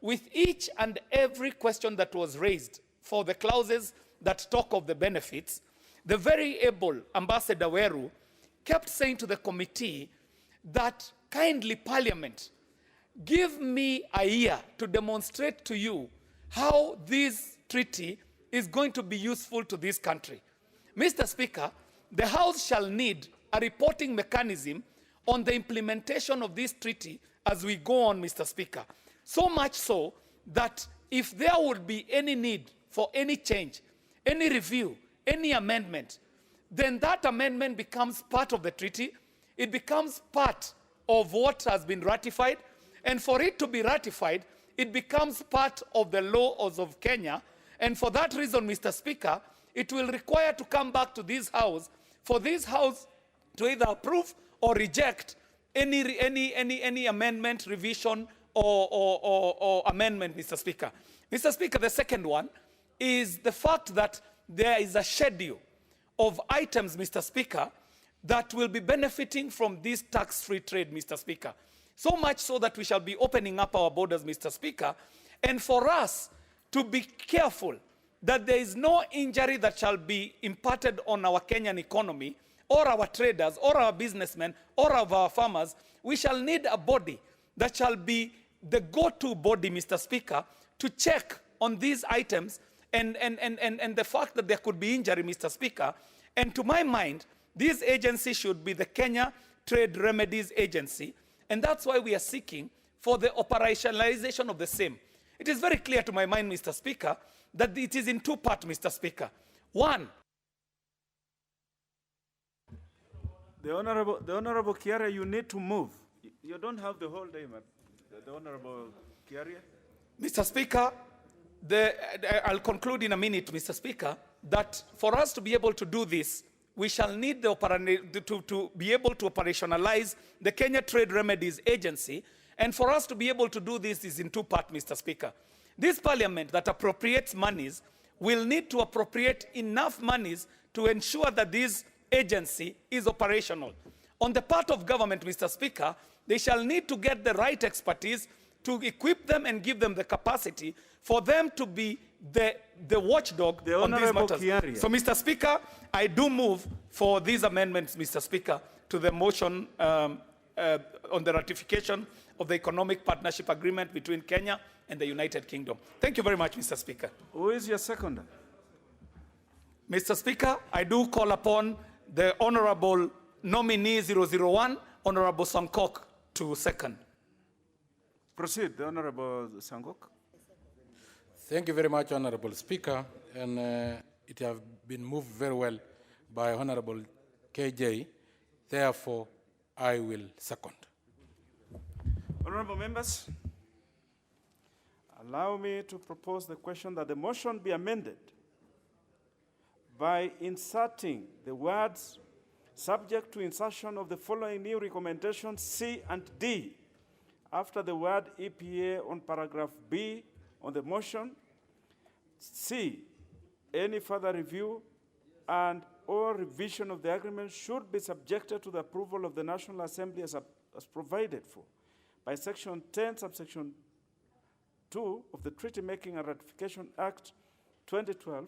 with each and every question that was raised for the clauses that talk of the benefits, the very able Ambassador Weru kept saying to the committee that kindly Parliament, give me a year to demonstrate to you how this treaty is going to be useful to this country. Mr. Speaker, the House shall need a reporting mechanism on the implementation of this treaty as we go on, Mr. Speaker. So much so that if there would be any need for any change, any review, any amendment, then that amendment becomes part of the treaty. It becomes part of what has been ratified. And for it to be ratified, it becomes part of the laws of Kenya. And for that reason, Mr. Speaker, it will require to come back to this House for this House to either approve or reject any amendment, revision, or amendment, Mr. Speaker. Mr. Speaker, the second one is the fact that there is a schedule of items, Mr. Speaker, that will be benefiting from this tax-free trade, Mr. Speaker. So much so that we shall be opening up our borders, Mr. Speaker, and for us to be careful that there is no injury that shall be imparted on our Kenyan economy, or our traders, or our businessmen, or of our farmers. We shall need a body that shall be the go-to body, Mr. Speaker, to check on these items and the fact that there could be injury, Mr. Speaker. And to my mind, this agency should be the Kenya Trade Remedies Agency, and that's why we are seeking for the operationalization of the same. It is very clear to my mind, Mr. Speaker, that it is in two parts, Mr. Speaker. One, the Honorable Kiaria, you need to move. You don't have the whole day, man. The Honorable Kiaria. Mr. Speaker, I'll conclude in a minute, Mr. Speaker, that for us to be able to do this, we shall need to be able to operationalize the Kenya Trade Remedies Agency, and for us to be able to do this is in two parts, Mr. Speaker. This Parliament that appropriates monies will need to appropriate enough monies to ensure that this agency is operational. On the part of government, Mr. Speaker, they shall need to get the right expertise to equip them and give them the capacity for them to be the watchdog on these matters. Kiaria. So, Mr. Speaker, I do move for these amendments, Mr. Speaker, to the motion on the ratification of the Economic Partnership Agreement between Kenya and the United Kingdom. Thank you very much, Mr. Speaker. Who is your seconder? Mr. Speaker, I do call upon the Honorable Nominee 001, Honorable Sankok, to second. Proceed, the Honorable Sangok. Thank you very much, Honorable Speaker, and it has been moved very well by Honorable KJ. Therefore, I will second. Honorable members, allow me to propose the question that the motion be amended by inserting the words subject to insertion of the following new recommendations C and D after the word EPA on paragraph B on the motion. C, any further review and or revision of the agreement should be subjected to the approval of the National Assembly as provided for by Section 10, subsection 2 of the Treaty Making and Ratification Act 2012,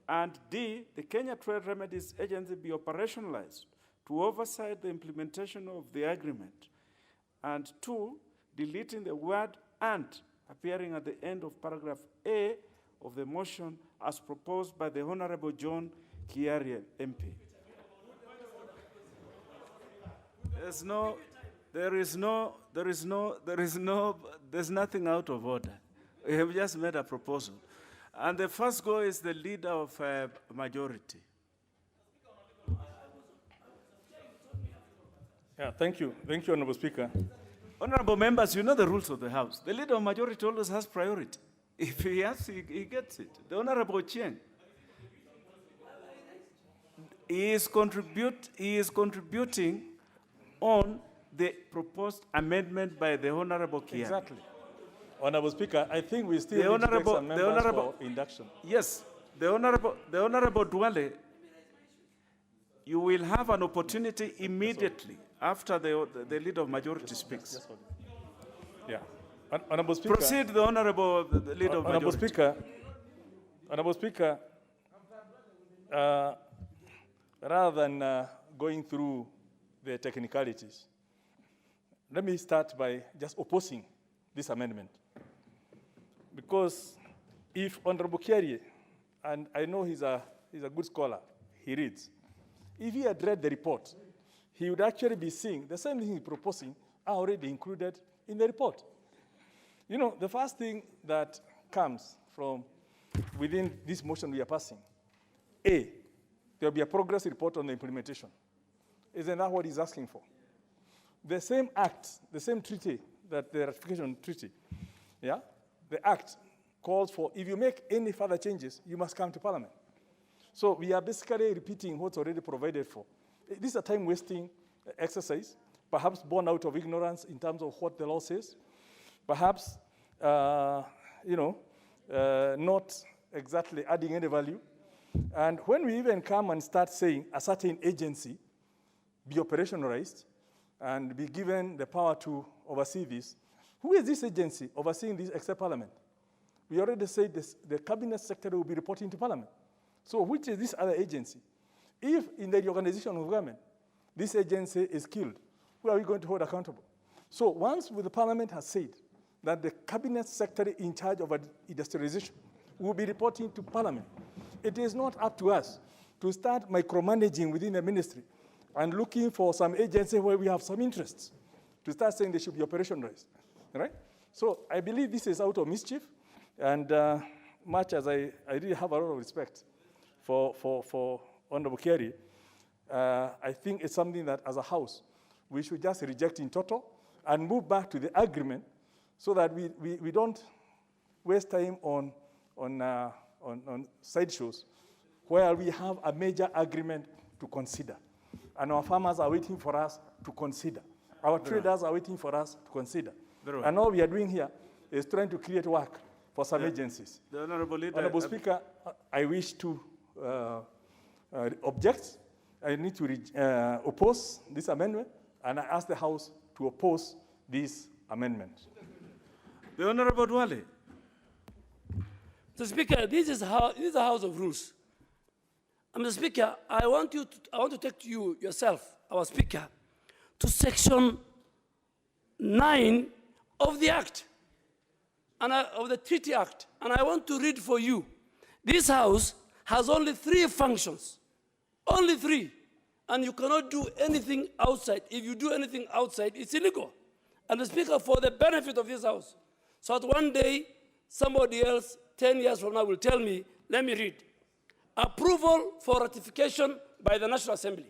and D, the Kenya Trade Remedies Agency be operationalized to oversight the implementation of the agreement, and 2, deleting the word "and" appearing at the end of paragraph A of the motion as proposed by the Honorable John Kiaria, MP. There's nothing out of order. We have just made a proposal. And the first go is the leader of majority. Yeah, thank you. Thank you, Honorable Speaker. Honorable members, you know the rules of the House. The leader of majority always has priority. If he has, he gets it. The Honorable Chieng, he is contributing on the proposed amendment by the Honorable Kiaria. Exactly. Honorable Speaker, I think we still need to take some members for induction. Yes, the Honorable Duale. You will have an opportunity immediately after the leader of majority speaks. Yeah. Honorable Speaker. Proceed, the Honorable Leader of Honorable Majority. Speaker. Honorable Speaker, rather than going through the technicalities, let me start by just opposing this amendment. Because if Honorable Kerry, and I know he's a good scholar, he reads, if he had read the report, he would actually be seeing the same thing he's proposing are already included in the report. You know, the first thing that comes from within this motion we are passing, A, there will be a progress report on the implementation. Isn't that what he's asking for? The same act, the same treaty, that the ratification treaty, yeah, the act calls for, if you make any further changes, you must come to Parliament. So we are basically repeating what's already provided for. This is a time-wasting exercise, perhaps born out of ignorance in terms of what the law says, perhaps, not exactly adding any value. And when we even come and start saying a certain agency be operationalized and be given the power to oversee this, who is this agency overseeing this except Parliament? We already said this, the Cabinet Secretary will be reporting to Parliament. So which is this other agency? If in the reorganization of government, this agency is killed, who are we going to hold accountable? So once the Parliament has said that the Cabinet Secretary in charge of industrialization will be reporting to Parliament, it is not up to us to start micromanaging within the ministry and looking for some agency where we have some interests to start saying they should be operationalized, right? So I believe this is out of mischief, and much as I really have a lot of respect for Honorable Kerry, I think it's something that as a House, we should just reject in total and move back to the agreement so that we don't waste time on sideshows where we have a major agreement to consider. And our farmers are waiting for us to consider. Our traders are waiting for us to consider. And all we are doing here is trying to create work for some agencies. The Honorable Leader. Honorable Speaker, I wish to object. I need to oppose this amendment, and I ask the House to oppose this amendment. The Honorable Dwale. Mr. Speaker, this is a House of Rules. Mr. Speaker, I want to take you yourself, our Speaker, to Section 9 of the Act, and of the Treaty Act, and I want to read for you. This House has only 3 functions, only 3, and you cannot do anything outside. If you do anything outside, it's illegal. And the Speaker, for the benefit of this House, so that one day somebody else 10 years from now will tell me, let me read. Approval for ratification by the National Assembly.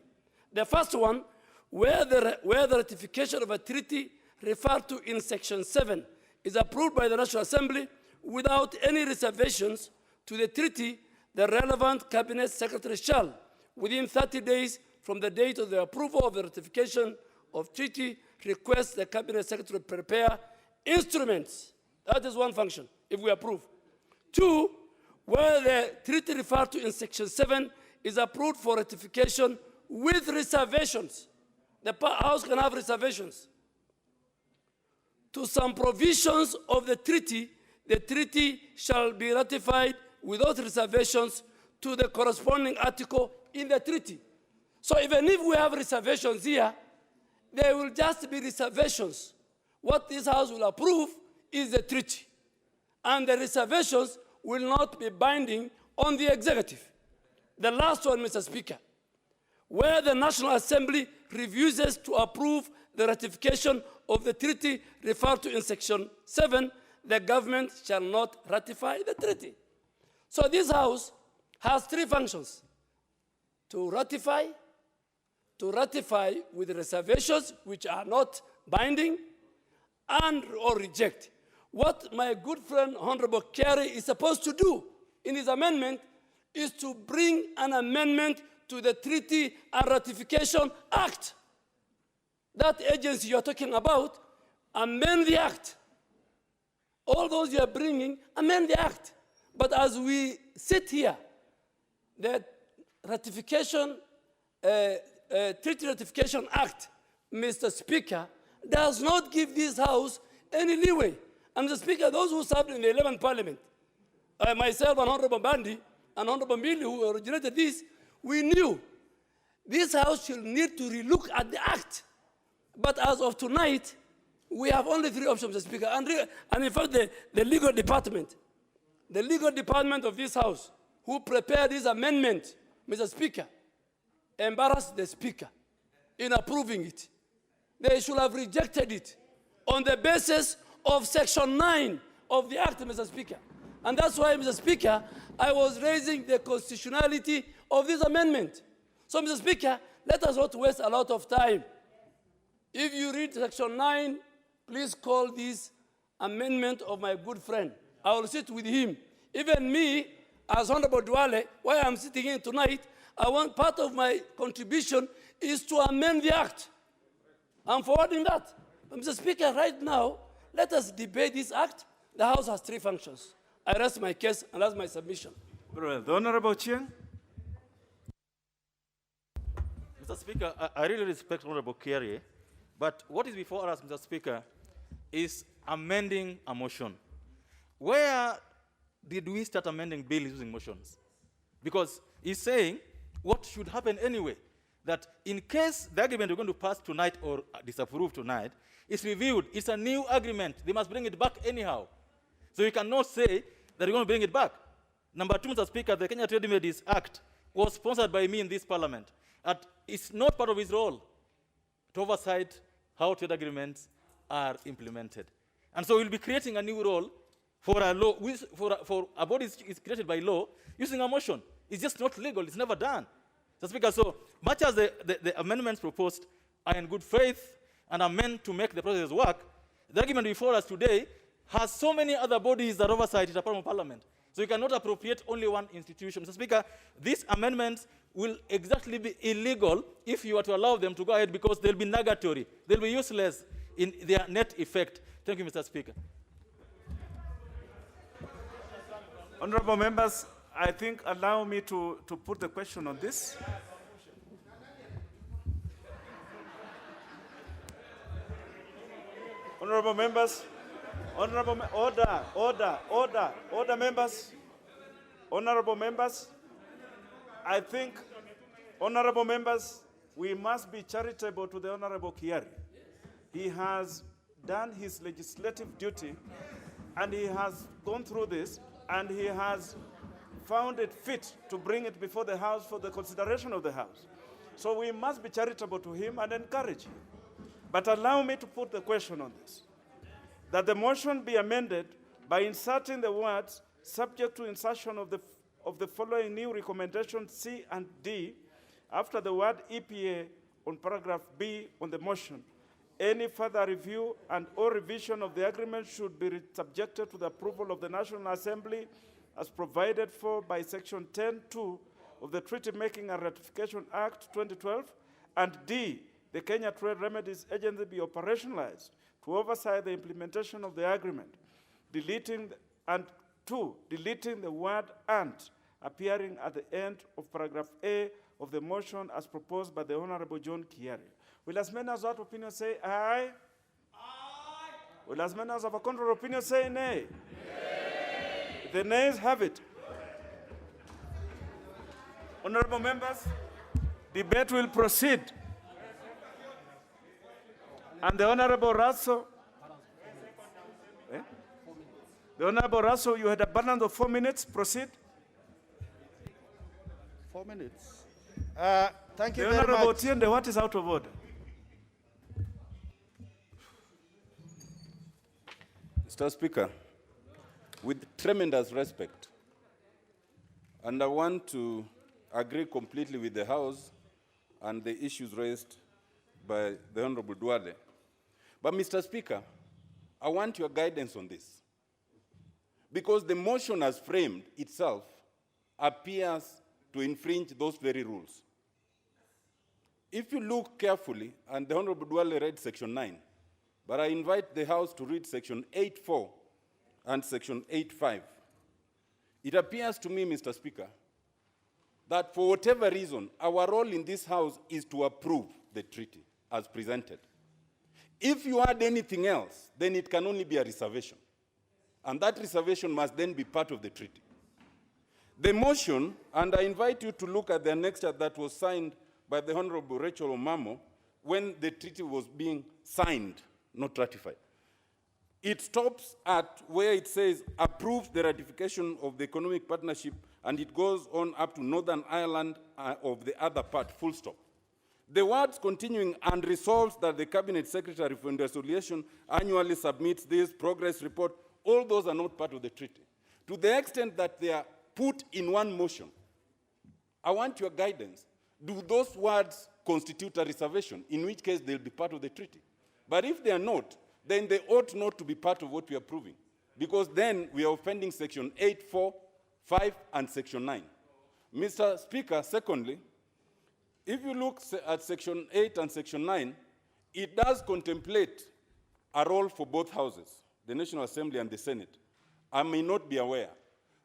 The first one, where the ratification of a treaty referred to in Section 7 is approved by the National Assembly without any reservations to the treaty, the relevant Cabinet Secretary shall, within 30 days from the date of the approval of the ratification of treaty, request the Cabinet Secretary prepare instruments. That is one function, if we approve. 2, where the treaty referred to in Section 7 is approved for ratification with reservations. The House can have reservations. To some provisions of the treaty shall be ratified without reservations to the corresponding article in the treaty. So even if we have reservations here, there will just be reservations. What this House will approve is the treaty. And the reservations will not be binding on the executive. The last one, Mr. Speaker, where the National Assembly refuses to approve the ratification of the treaty referred to in Section 7, the government shall not ratify the treaty. So this House has 3 functions: to ratify with reservations which are not binding, and or reject. What my good friend Honorable Kerry is supposed to do in his amendment is to bring an amendment to the Treaty and Ratification Act. That agency you're talking about, amend the Act. All those you are bringing, amend the Act. But as we sit here, the ratification Treaty Ratification Act, Mr. Speaker, does not give this House any leeway. And Mr. Speaker, those who served in the 11th Parliament, myself and Honorable Bandi and Honorable Millie, who originated this, we knew this House should need to relook at the Act. But as of tonight, we have only 3 options, Mr. Speaker. And in fact, the legal department of this House, who prepared this amendment, Mr. Speaker, embarrassed the Speaker in approving it. They should have rejected it on the basis of Section 9 of the Act, Mr. Speaker. And that's why, Mr. Speaker, I was raising the constitutionality of this amendment. So, Mr. Speaker, let us not waste a lot of time. If you read Section 9, please call this amendment of my good friend. I will sit with him. Even me, as Honorable Duale, why I'm sitting here tonight, I want part of my contribution is to amend the Act. I'm forwarding that. But Mr. Speaker, right now, let us debate this Act. The House has 3 functions. I rest my case, and that's my submission. Very well. The Honorable Chiang. Mr. Speaker, I really respect Honorable Kiarie, but what is before us, Mr. Speaker, is amending a motion. Where did we start amending bills using motions? Because he's saying what should happen anyway, that in case the agreement we're going to pass tonight or disapprove tonight is reviewed, it's a new agreement. They must bring it back anyhow. So you cannot say that you're going to bring it back. Number 2, Mr. Speaker, the Kenya Trade Remedies Act was sponsored by me in this parliament. And it's not part of his role to oversight how trade agreements are implemented. And so we'll be creating a new role for a law, for a body is created by law using a motion. It's just not legal. It's never done. Mr. Speaker, so much as the amendments proposed are in good faith and are meant to make the process work, the argument before us today has so many other bodies that oversight it apart from Parliament. So you cannot appropriate only one institution. Mr. Speaker, these amendments will exactly be illegal if you were to allow them to go ahead because they'll be nugatory. They'll be useless in their net effect. Thank you, Mr. Speaker. Honorable members, I think allow me to put the question on this. Honorable members, order members, honorable members. I think, honorable members, we must be charitable to the Honorable Kiarie. He has done his legislative duty and he has gone through this and he has found it fit to bring it before the House for the consideration of the House. So we must be charitable to him and encourage him. But allow me to put the question on this, that the motion be amended by inserting the words subject to insertion of the following new recommendations C and D after the word EPA on paragraph B on the motion. Any further review and or revision of the agreement should be subjected to the approval of the National Assembly as provided for by Section 10(2) of the Treaty Making and Ratification Act 2012, and D, the Kenya Trade Remedies Agency be operationalized to oversight the implementation of the agreement, deleting the word "and" appearing at the end of paragraph A of the motion as proposed by the Honorable John Kiarie. Will as many as that opinion say aye? Aye. Will as many as have a contrary opinion say nay? Nay. The nays have it. Honorable members, debate will proceed. And the Honorable Russell, the Honorable Russell, you had a balance of 4 minutes. Proceed. 4 minutes. Thank you the very Honorable much. Tiende, what is out of order? Mr. Speaker, with tremendous respect, and I want to agree completely with the House and the issues raised by the Honorable Duale. But, Mr. Speaker, I want your guidance on this, because the motion as framed itself appears to infringe those very rules. If you look carefully, and the Honorable Duale read Section 9, but I invite the House to read Section 8.4 and Section 8.5. It appears to me, Mr. Speaker, that for whatever reason, our role in this House is to approve the treaty as presented. If you add anything else, then it can only be a reservation. And that reservation must then be part of the treaty. The motion, and I invite you to look at the annexure that was signed by the Honorable Rachel Omamo when the treaty was being signed, not ratified. It stops at where it says, approves the ratification of the economic partnership, and it goes on up to Northern Ireland of the other part, full stop. The words continuing, and resolves that the Cabinet Secretary for Reconciliation annually submits this progress report, all those are not part of the treaty. To the extent that they are put in one motion, I want your guidance. Do those words constitute a reservation, in which case they'll be part of the treaty? But if they are not, then they ought not to be part of what we are approving, because then we are offending Section 8, 4, 5, and Section 9. Mr. Speaker, secondly, if you look at Section 8 and Section 9, it does contemplate a role for both houses, the National Assembly and the Senate. I may not be aware.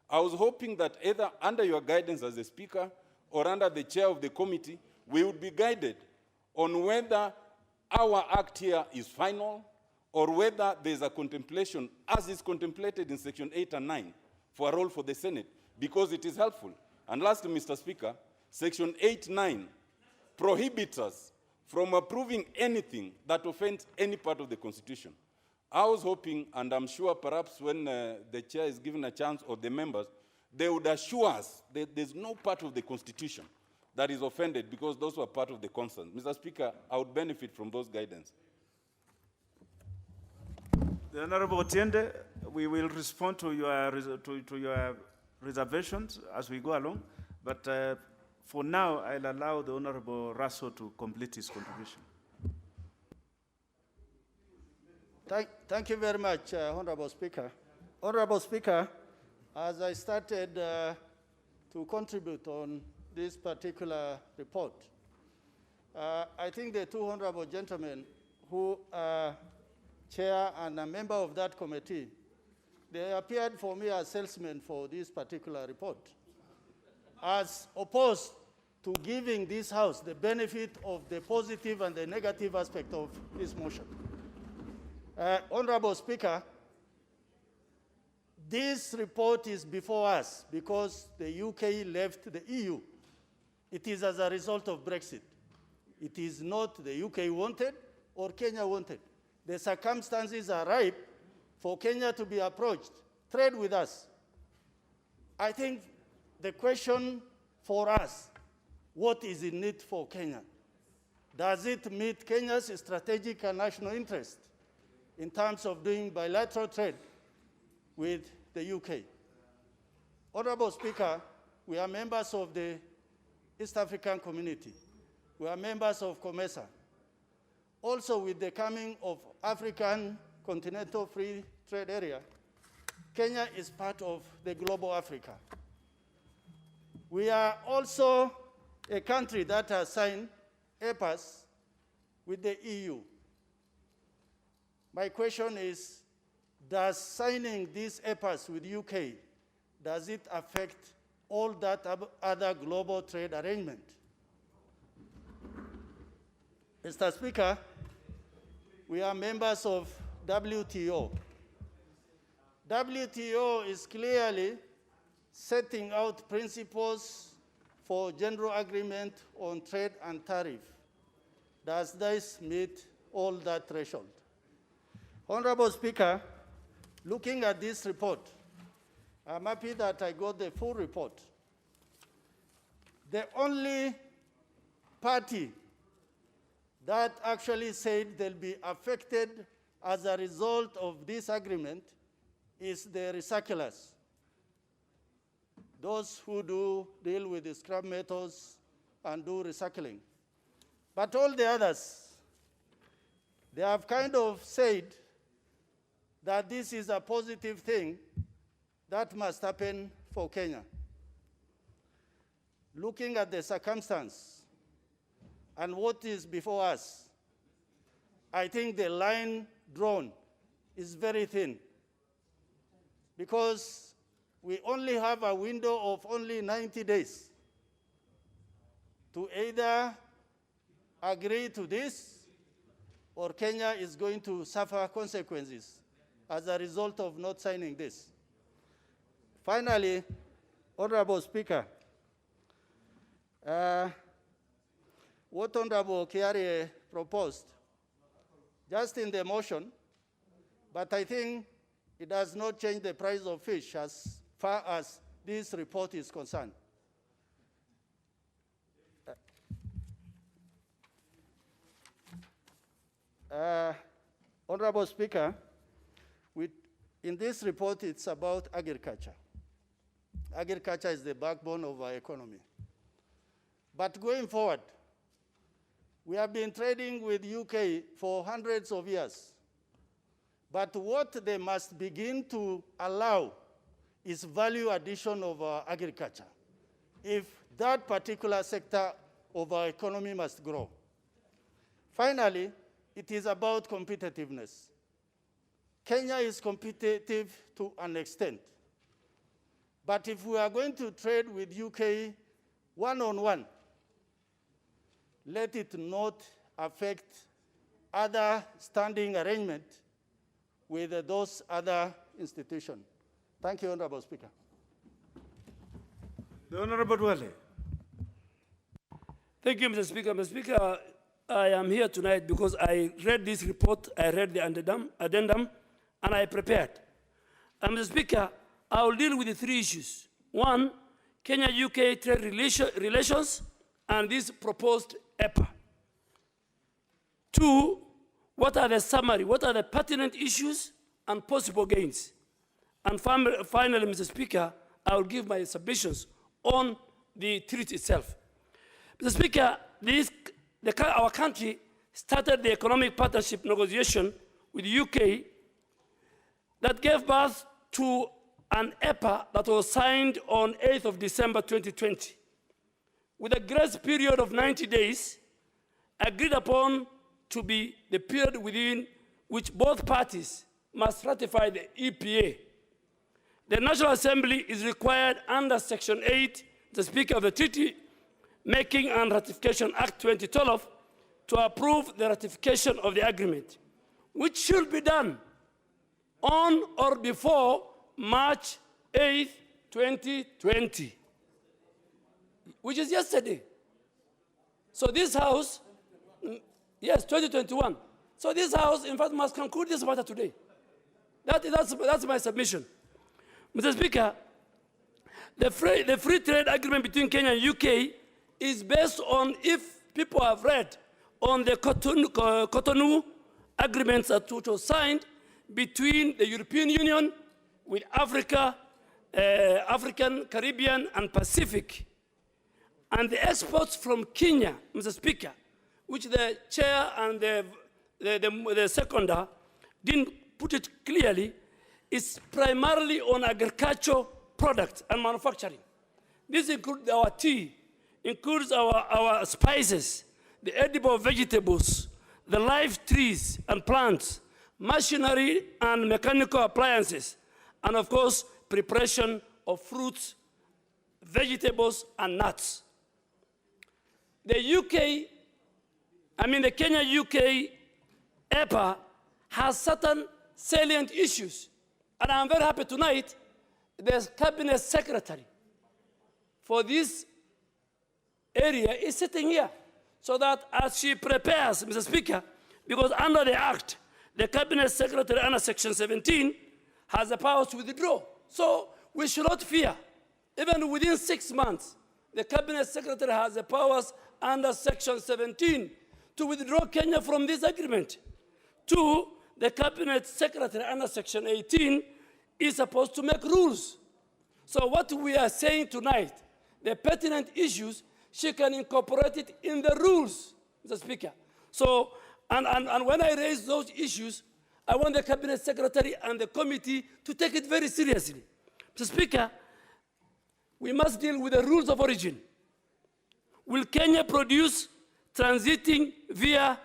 I was hoping that either under your guidance as a Speaker or under the chair of the committee, we would be guided on whether our act here is final or whether there's a contemplation, as is contemplated in Section 8 and 9, for a role for the Senate, because it is helpful. And lastly, Mr. Speaker, Section 8(9) prohibits us from approving anything that offends any part of the Constitution. I was hoping, and I'm sure perhaps when the chair is given a chance, or the members, they would assure us that there's no part of the Constitution that is offended, because those were part of the concern. Mr. Speaker, I would benefit from those guidance. The Honorable Otiende, we will respond to your reservations as we go along, but for now, I'll allow the Honorable Russell to complete his contribution. Thank you very much, Honorable Speaker. Honorable Speaker, as I started to contribute on this particular report, I think the two honorable gentlemen who are chair and a member of that committee, they appeared for me as salesmen for this particular report, as opposed to giving this House the benefit of the positive and the negative aspect of this motion. Honorable Speaker, this report is before us because the UK left the EU. It is as a result of Brexit. It is not the UK wanted or Kenya wanted. The circumstances are ripe for Kenya to be approached, trade with us. I think the question for us, what is in it for Kenya? Does it meet Kenya's strategic and national interest in terms of doing bilateral trade with the UK? Honorable Speaker, we are members of the East African Community. We are members of COMESA. Also, with the coming of African Continental Free Trade Area, Kenya is part of the global Africa. We are also a country that has signed EPAs with the EU. My question is, does signing these EPAs with UK, does it affect all that other global trade arrangement? Mr. Speaker, we are members of WTO. WTO is clearly setting out principles for general agreement on trade and tariff. Does this meet all that threshold? Honorable Speaker, looking at this report, I'm happy that I got the full report. The only party that actually said they'll be affected as a result of this agreement is the recyclers, those who do deal with the scrap metals and do recycling. But all the others, they have kind of said that this is a positive thing that must happen for Kenya. Looking at the circumstance and what is before us, I think the line drawn is very thin, because we only have a window of only 90 days to either agree to this or Kenya is going to suffer consequences as a result of not signing this. Finally, Honorable Speaker, what Honorable Kiari proposed, just in the motion, but I think it does not change the price of fish as far as this report is concerned. Honorable Speaker, in this report, it's about agriculture. Agriculture is the backbone of our economy. But going forward, we have been trading with UK for hundreds of years. But what they must begin to allow is value addition of our agriculture, if that particular sector of our economy must grow. Finally, it is about competitiveness. Kenya is competitive to an extent. But if we are going to trade with UK one-on-one, let it not affect other standing arrangements with those other institutions. Thank you, Honorable Speaker. The Honorable Dwale. Thank you, Mr. Speaker. Mr. Speaker, I am here tonight because I read this report, I read the addendum, and I prepared. Mr. Speaker, I will deal with the three issues. One, Kenya-UK trade relations and this proposed EPA. Two, what are the summary, what are the pertinent issues and possible gains? And finally, Mr. Speaker, I will give my submissions on the treaty itself. Mr. Speaker, our country started the economic partnership negotiation with the UK that gave birth to an EPA that was signed on 8th of December 2020, with a grace period of 90 days, agreed upon to be the period within which both parties must ratify the EPA. The National Assembly is required under Section 8, the Speaker of the Treaty Making and Ratification Act 2012, to approve the ratification of the agreement, which should be done on or before March 8th, 2020, which is yesterday. So this House, yes, 2021. So this House, in fact, must conclude this matter today. That's my submission. Mr. Speaker, the free trade agreement between Kenya and UK is based on, if people have read, on the Cotonou agreements that were signed between the European Union with Africa, African, Caribbean, and Pacific. And the exports from Kenya, Mr. Speaker, which the chair and the seconder didn't put it clearly, is primarily on agricultural products and manufacturing. This includes our tea, includes our spices, the edible vegetables, the live trees and plants, machinery and mechanical appliances, and of course, preparation of fruits, vegetables, and nuts. The Kenya-UK EPA has certain salient issues. And I'm very happy tonight, the cabinet secretary for this area is sitting here, so that as she prepares, Mr. Speaker, because under the Act, the cabinet secretary under Section 17 has the power to withdraw. So we should not fear. Even within 6 months, the cabinet secretary has the powers under Section 17 to withdraw Kenya from this agreement. Two, the cabinet secretary under Section 18 is supposed to make rules. So what we are saying tonight, the pertinent issues, she can incorporate it in the rules, Mr. Speaker. So, and when I raise those issues, I want the cabinet secretary and the committee to take it very seriously. Mr. Speaker, we must deal with the rules of origin. Will Kenya produce transiting via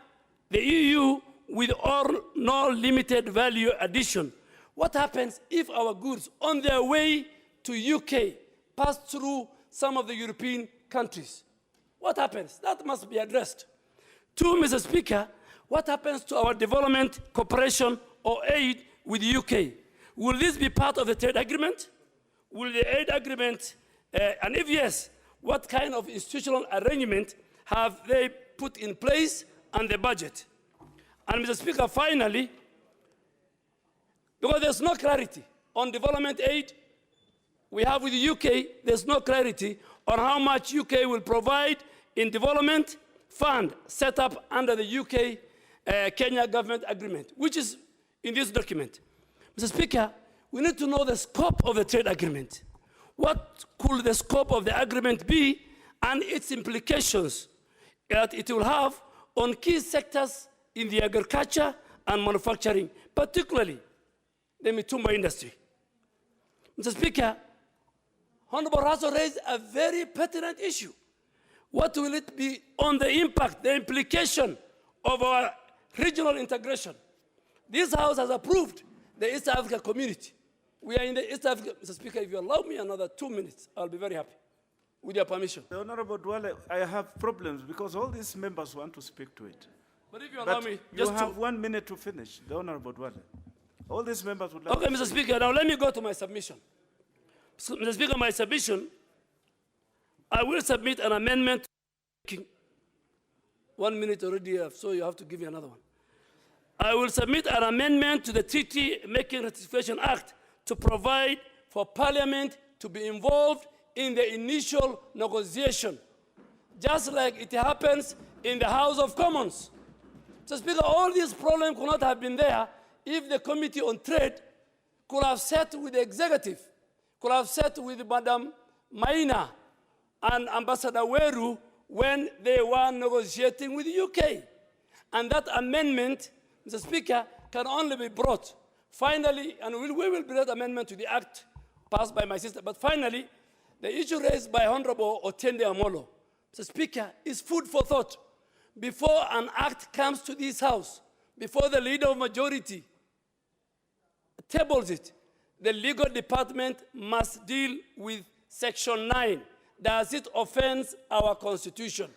the EU with or no limited value addition? What happens if our goods on their way to UK pass through some of the European countries? What happens? That must be addressed. Two, Mr. Speaker, what happens to our development cooperation or aid with the UK? Will this be part of the trade agreement? Will the aid agreement, and if yes, what kind of institutional arrangement have they put in place and the budget? And Mr. Speaker, finally, because there's no clarity on development aid we have with the UK, there's no clarity on how much UK will provide in development fund set up under the UK-Kenya government agreement, which is in this document. Mr. Speaker, we need to know the scope of the trade agreement. What could the scope of the agreement be and its implications that it will have on key sectors in the agriculture and manufacturing, particularly the Mitumba industry. Mr. Speaker, Honorable Raso raised a very pertinent issue. What will it be on the impact, the implication of our regional integration? This House has approved the East Africa community. We are in the East Africa. Mr. Speaker, if you allow me another 2 minutes, I'll be very happy, with your permission. The Honorable Dwale, I have problems because all these members want to speak to it. But if you allow me, you have 1 minute to finish, the Honorable Dwale. All these members would like Okay, Mr. Speaker, now let me go to my submission. So, Mr. Speaker, my submission, I will submit an amendment. 1 minute already, so you have to give me another one. I will submit an amendment to the Treaty Making Ratification Act to provide for Parliament to be involved in the initial negotiation, just like it happens in the House of Commons. So, Speaker, all these problems could not have been there if the Committee on Trade could have sat with the executive, could have sat with Madam Maina and Ambassador Weru when they were negotiating with the UK. And that amendment, Mr. Speaker, can only be brought finally, and we will bring that amendment to the act passed by my sister. But finally, the issue raised by Honorable Otende Amolo, Mr. Speaker, is food for thought. Before an act comes to this House, before the leader of majority tables it, the legal department must deal with Section 9. Does it offend our Constitution?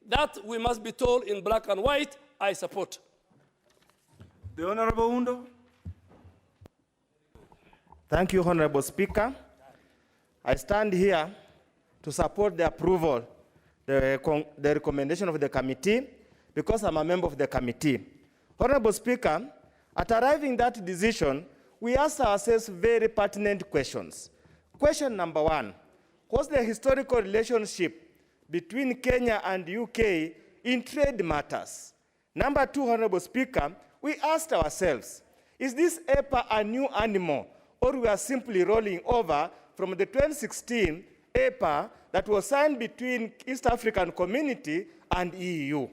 That we must be told in black and white. I support. The Honorable Undo. Thank you, Honorable Speaker. I stand here to support the approval, the recommendation of the committee, because I'm a member of the committee. Honorable Speaker, at arriving at that decision, we asked ourselves very pertinent questions. Question number one, what's the historical relationship between Kenya and UK in trade matters? Number two, Honorable Speaker, we asked ourselves, is this EPA a new animal, or we are simply rolling over from the 2016 EPA that was signed between East African Community and EU?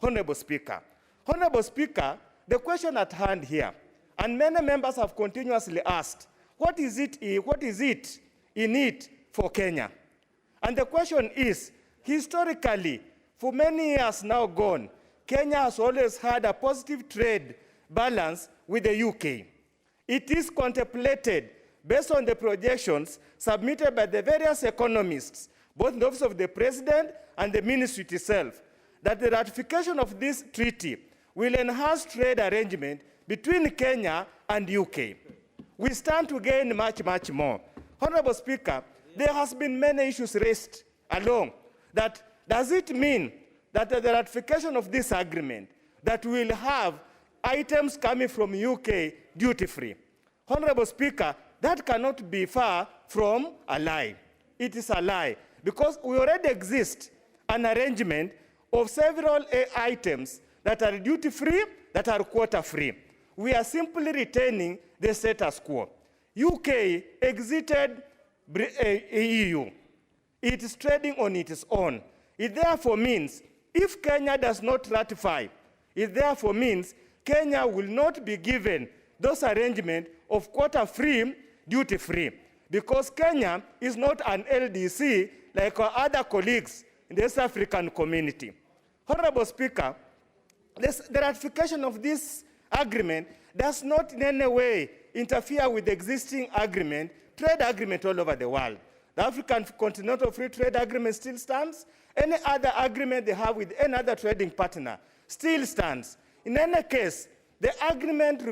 Honorable Speaker. Honorable Speaker, the question at hand here, and many members have continuously asked, what is it in it for Kenya? And the question is, historically, for many years now gone, Kenya has always had a positive trade balance with the UK. It is contemplated, based on the projections submitted by the various economists, both in the Office of the President and the Ministry itself, that the ratification of this treaty will enhance trade arrangement between Kenya and UK. We stand to gain much, much more. Honorable Speaker, there has been many issues raised along. That does it mean that the ratification of this agreement that will have items coming from UK duty-free? Honorable Speaker, that cannot be far from a lie. It is a lie, because we already exist an arrangement of several items that are duty-free, that are quota-free. We are simply retaining the status quo. UK exited EU. It is trading on its own. It therefore means, if Kenya does not ratify, it therefore means Kenya will not be given those arrangements of quota-free, duty-free, because Kenya is not an LDC like our other colleagues in the East African community. Honorable Speaker, the ratification of this agreement does not in any way interfere with the existing agreement, trade agreement all over the world. The African Continental Free Trade Agreement still stands, Any other agreement they have with any other trading partner still stands. In any case, the agreement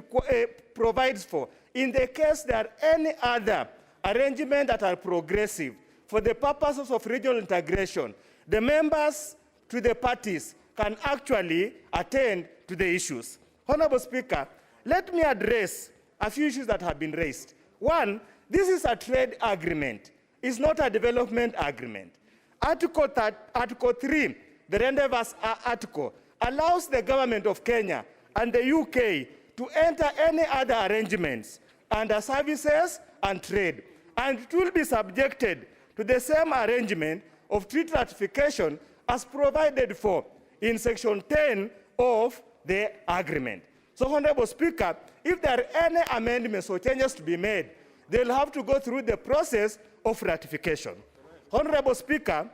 provides for, in the case there are any other arrangements that are progressive for the purposes of regional integration, the members to the parties can actually attend to the issues. Honorable Speaker, let me address a few issues that have been raised. One, this is a trade agreement. It's not a development agreement. Article 3, the Rendezvous article, allows the government of Kenya and the UK to enter any other arrangements under services and trade, and it will be subjected to the same arrangement of treaty ratification as provided for in Section 10 of the agreement. So, Honorable Speaker, if there are any amendments or changes to be made, they'll have to go through the process of ratification. Honorable Speaker,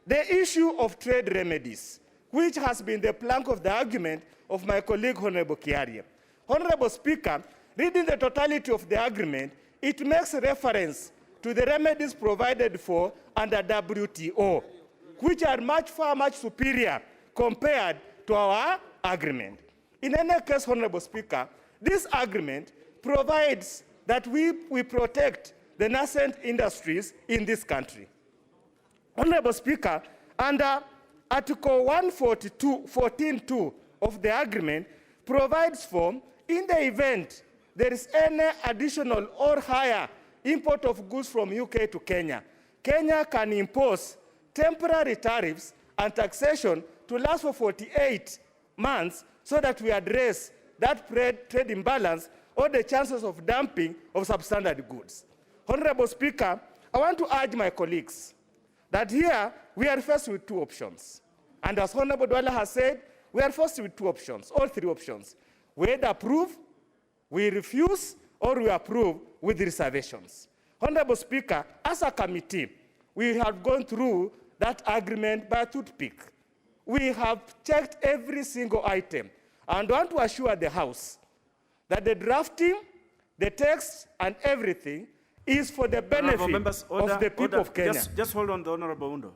the issue of trade remedies, which has been the plank of the argument of my colleague, Honorable Kiarie. Honorable Speaker, reading the totality of the agreement, it makes reference to the remedies provided for under WTO, which are far much superior compared to our agreement. In any case, Honorable Speaker, this agreement provides that we protect the nascent industries in this country. Honorable Speaker, under Article 114.2 of the agreement provides for, in the event there is any additional or higher import of goods from UK to Kenya, Kenya can impose temporary tariffs and taxation to last for 48 months so that we address that trade imbalance or the chances of dumping of substandard goods. Honorable Speaker, I want to urge my colleagues that here we are faced with two options. And as Honorable Dwala has said, we are faced with two options, all three options. We either approve, we refuse, or we approve with reservations. Honorable Speaker, as a committee, we have gone through that agreement by a toothpick. We have checked every single item and want to assure the House that the drafting, the text, and everything is for the benefit members, of the people of Kenya. Just hold on, the Honorable Undo.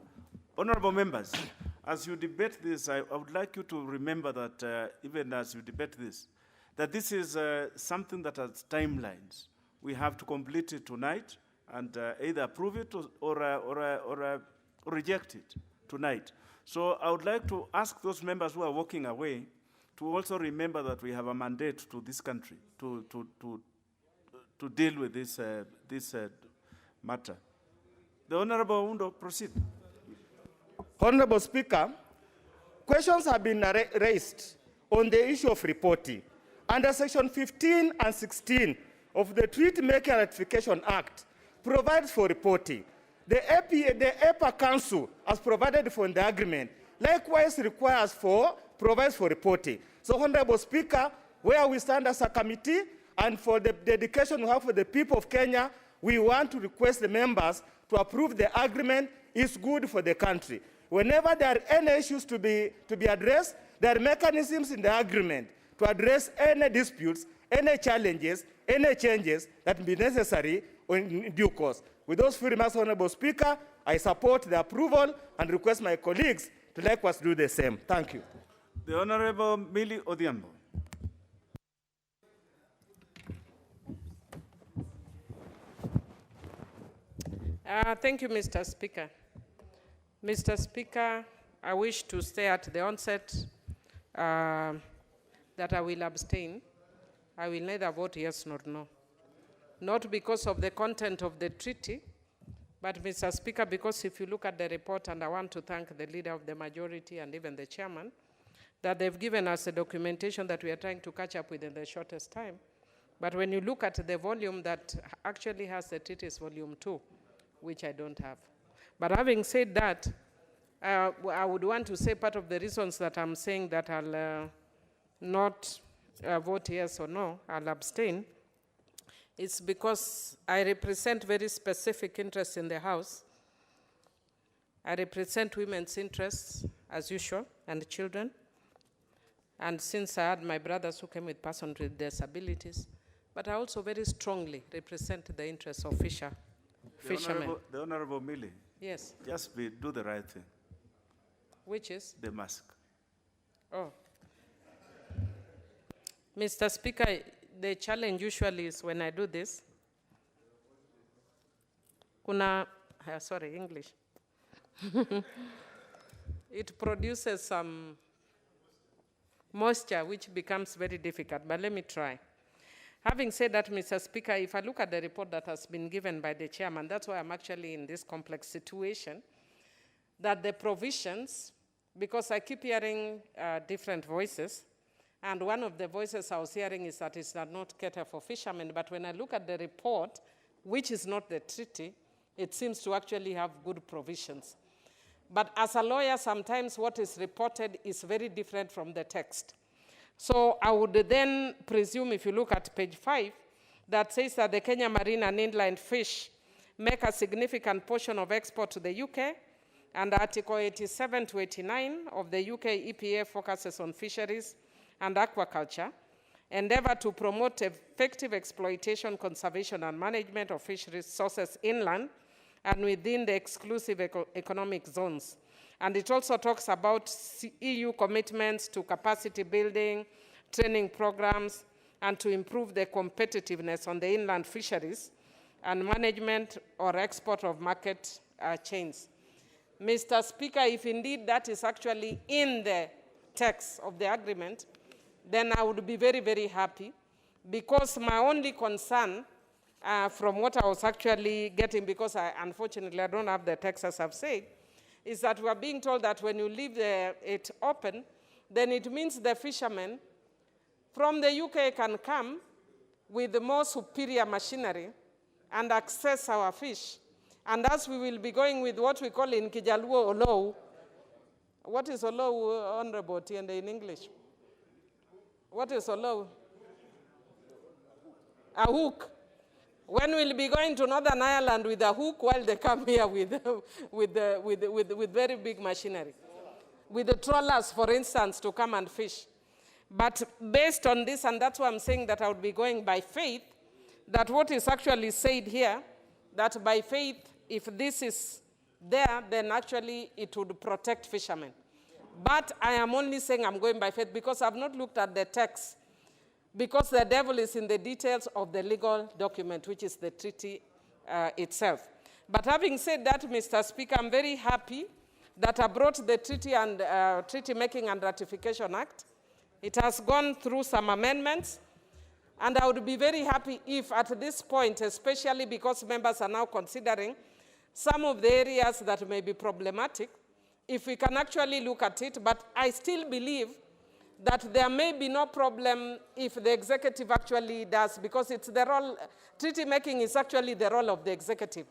Honorable members, as you debate this, I would like you to remember that even as you debate this, that this is something that has timelines. We have to complete it tonight and either approve it or reject it tonight. So I would like to ask those members who are walking away to also remember that we have a mandate to this country to deal with this matter. The Honorable Undo, proceed. Honorable Speaker, questions have been raised on the issue of reporting. Under Section 15 and 16 of the Treaty Making and Ratification Act provides for reporting. The EPA Council, as provided for in the agreement, likewise provides for reporting. So, Honorable Speaker, where we stand as a committee and for the dedication we have for the people of Kenya, we want to request the members to approve the agreement. It's good for the country. Whenever there are any issues to be addressed, there are mechanisms in the agreement to address any disputes, any challenges, any changes that may be necessary in due course. With those few remarks, Honorable Speaker, I support the approval and request my colleagues to likewise do the same. Thank you. The Honorable Millie Odhiambo. Thank you, Mr. Speaker. Mr. Speaker, I wish to say at the onset that I will abstain. I will neither vote yes nor no. Not because of the content of the treaty, but, Mr. Speaker, because if you look at the report, and I want to thank the leader of the majority and even the chairman, that they've given us a documentation that we are trying to catch up with in the shortest time. But when you look at the volume that actually has the treaty is volume 2, which I don't have. But having said that, I would want to say part of the reasons that I'm saying that I'll not vote yes or no, I'll abstain, it's because I represent very specific interests in the House. I represent women's interests, as usual, and children. And since I had my brothers who came with persons with disabilities, but I also very strongly represent the interests of fishermen. The Honorable Millie. Yes. Just do the right thing. Which is? The mask. Oh. Mr. Speaker, the challenge usually is when I do this, sorry, English. It produces some moisture which becomes very difficult, but let me try. Having said that, Mr. Speaker, if I look at the report that has been given by the chairman, that's why I'm actually in this complex situation, that the provisions, because I keep hearing different voices, and one of the voices I was hearing is that it does not cater for fishermen, but when I look at the report, which is not the treaty, it seems to actually have good provisions. But as a lawyer, sometimes what is reported is very different from the text. So I would then presume, if you look at page 5, that says that the Kenya marine and inland fish make a significant portion of export to the UK, and Article 87 to 89 of the UK EPA focuses on fisheries and aquaculture, endeavor to promote effective exploitation, conservation, and management of fish resources inland and within the exclusive economic zones. And it also talks about EU commitments to capacity building, training programs, and to improve the competitiveness on the inland fisheries and management or export of market chains. Mr. Speaker, if indeed that is actually in the text of the agreement, then I would be very, very happy, because my only concern from what I was actually getting, because unfortunately I don't have the text as I've said, is that we are being told that when you leave it open, then it means the fishermen from the UK can come with the more superior machinery and access our fish. And as we will be going with what we call in Kijaluo Olou. What is Olou, Honorable Tiende, in English? What is Olou? A hook. When we'll be going to Northern Ireland with a hook while they come here with very big machinery. With the trawlers, for instance, to come and fish. But based on this, and that's why I'm saying that I would be going by faith, that what is actually said here, that by faith, if this is there, then actually it would protect fishermen. But I am only saying I'm going by faith because I've not looked at the text, because the devil is in the details of the legal document, which is the treaty itself. But having said that, Mr. Speaker, I'm very happy that I brought the Treaty and Treaty Making and Ratification Act. It has gone through some amendments, and I would be very happy if at this point, especially because members are now considering some of the areas that may be problematic, if we can actually look at it. But I still believe that there may be no problem if the executive actually does, because it's the role, treaty making is actually the role of the executive.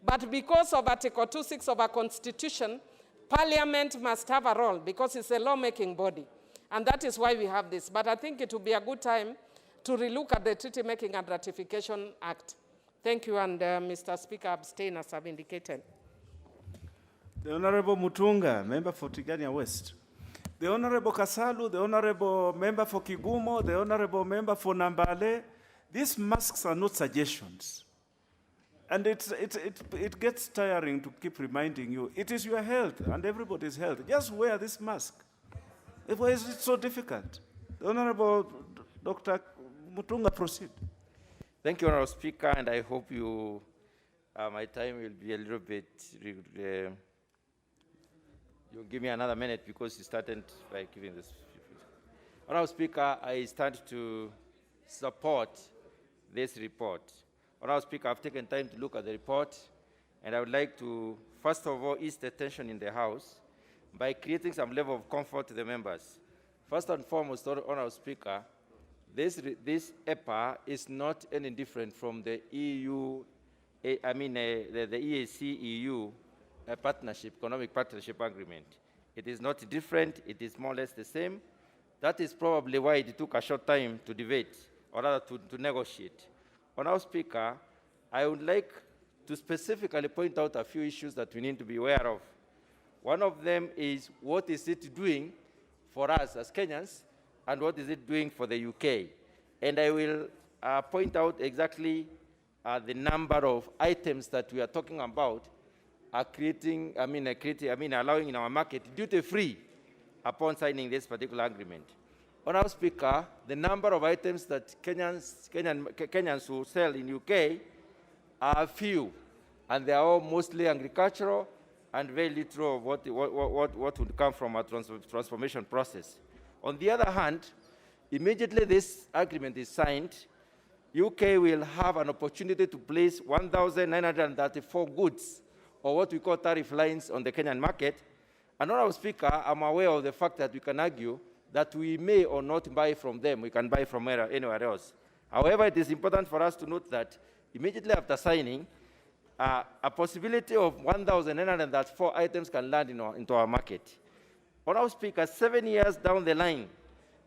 But because of Article 26 of our Constitution, Parliament must have a role because it's a lawmaking body. And that is why we have this. But I think it will be a good time to relook at the Treaty Making and Ratification Act. Thank you, and Mr. Speaker, abstain as I've indicated. The Honorable Mutunga, member for Tigania West. The Honorable Kasalu, the Honorable member for Kigumo, the Honorable member for Nambale. These masks are not suggestions. And it gets tiring to keep reminding you, it is your health and everybody's health. Just wear this mask. Why is it so difficult? The Honorable Dr. Mutunga, proceed. Thank you, Honorable Speaker, and I hope you, my time will be a little bit, you'll give me another minute because you started by giving this. Honorable Speaker, I stand to support this report. Honorable Speaker, I've taken time to look at the report, and I would like to, first of all, ease the tension in the House by creating some level of comfort to the members. First and foremost, Honorable Speaker, this EPA is not any different from the EU, the EAC-EU partnership, economic partnership agreement. It is not different, it is more or less the same. That is probably why it took a short time to debate, or rather to negotiate. Honorable Speaker, I would like to specifically point out a few issues that we need to be aware of. One of them is, what is it doing for us as Kenyans, and what is it doing for the UK? And I will point out exactly the number of items that we are talking about are allowing in our market duty-free upon signing this particular agreement. Honourable Speaker, the number of items that Kenyans will sell in UK are few, and they are all mostly agricultural and very little of what would come from a transformation process. On the other hand, immediately this agreement is signed, UK will have an opportunity to place 1,934 goods, or what we call tariff lines, on the Kenyan market. And Honourable Speaker, I'm aware of the fact that we can argue that we may or not buy from them. We can buy from anywhere else. However, it is important for us to note that immediately after signing, a possibility of 1,904 items can land into our market. Honourable Speaker, 7 years down the line,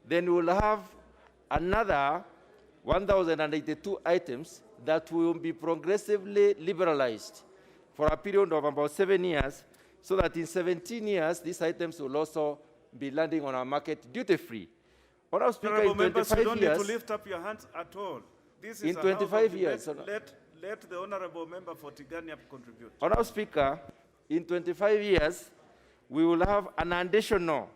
then we will have another 1,082 items that will be progressively liberalized for a period of about 7 years, so that in 17 years, these items will also be landing on our market duty-free. Honourable Speaker, in 25 you don't years... need to lift up your hands at all. This is in 25 years... Let the Honourable Member for Tigania contribute. Honourable Speaker, in 25 years, we will have an additional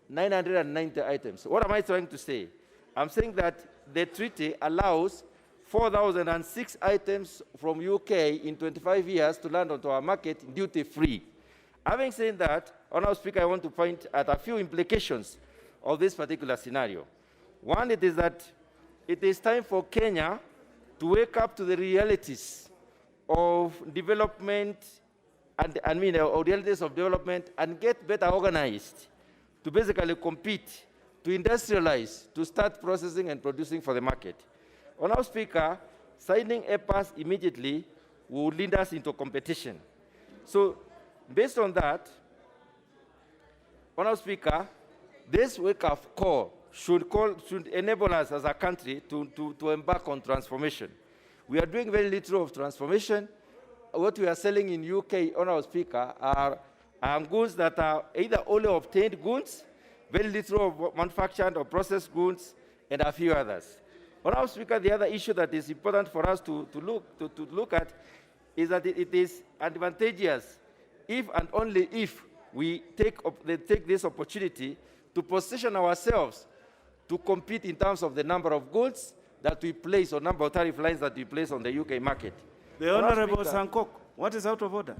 990 items. What am I trying to say? I'm saying that the treaty allows 4,006 items from UK in 25 years to land onto our market duty-free. Having said that, Honourable Speaker, I want to point at a few implications of this particular scenario. One, it is that it is time for Kenya to wake up to the realities of development or realities of development and get better organized to basically compete, to industrialize, to start processing and producing for the market. Honourable Speaker, signing EPAs immediately will lead us into competition. So, based on that, Honourable Speaker, this wake-up call should enable us as a country to embark on transformation. We are doing very little of transformation. What we are selling in UK, Honourable Speaker, are goods that are either only obtained goods, very little of manufactured or processed goods, and a few others. Honourable Speaker, the other issue that is important for us to look at is that it is advantageous if and only if we take this opportunity to position ourselves to compete in terms of the number of goods that we place or number of tariff lines that we place on the UK market. The Honourable Sankok, what is out of order?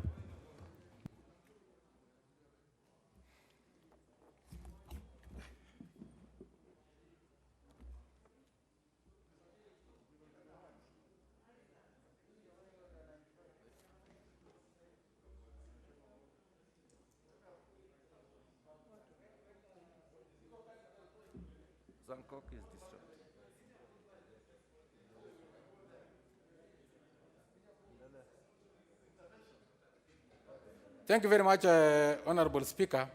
Sankok is disturbed. Thank you very much, Honourable Speaker.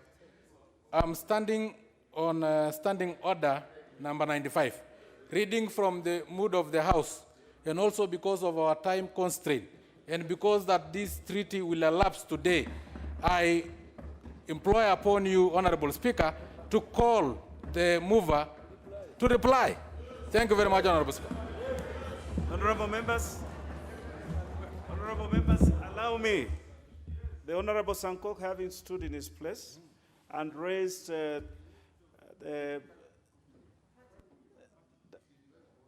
I'm standing on Standing Order number 95, reading from the mood of the House, and also because of our time constraint, and because that this treaty will elapse today, I employ upon you, Honourable Speaker, to call the mover to reply. Thank you very much, Honourable Speaker. Honourable members, allow me. The Honourable Sankok, having stood in his place and raised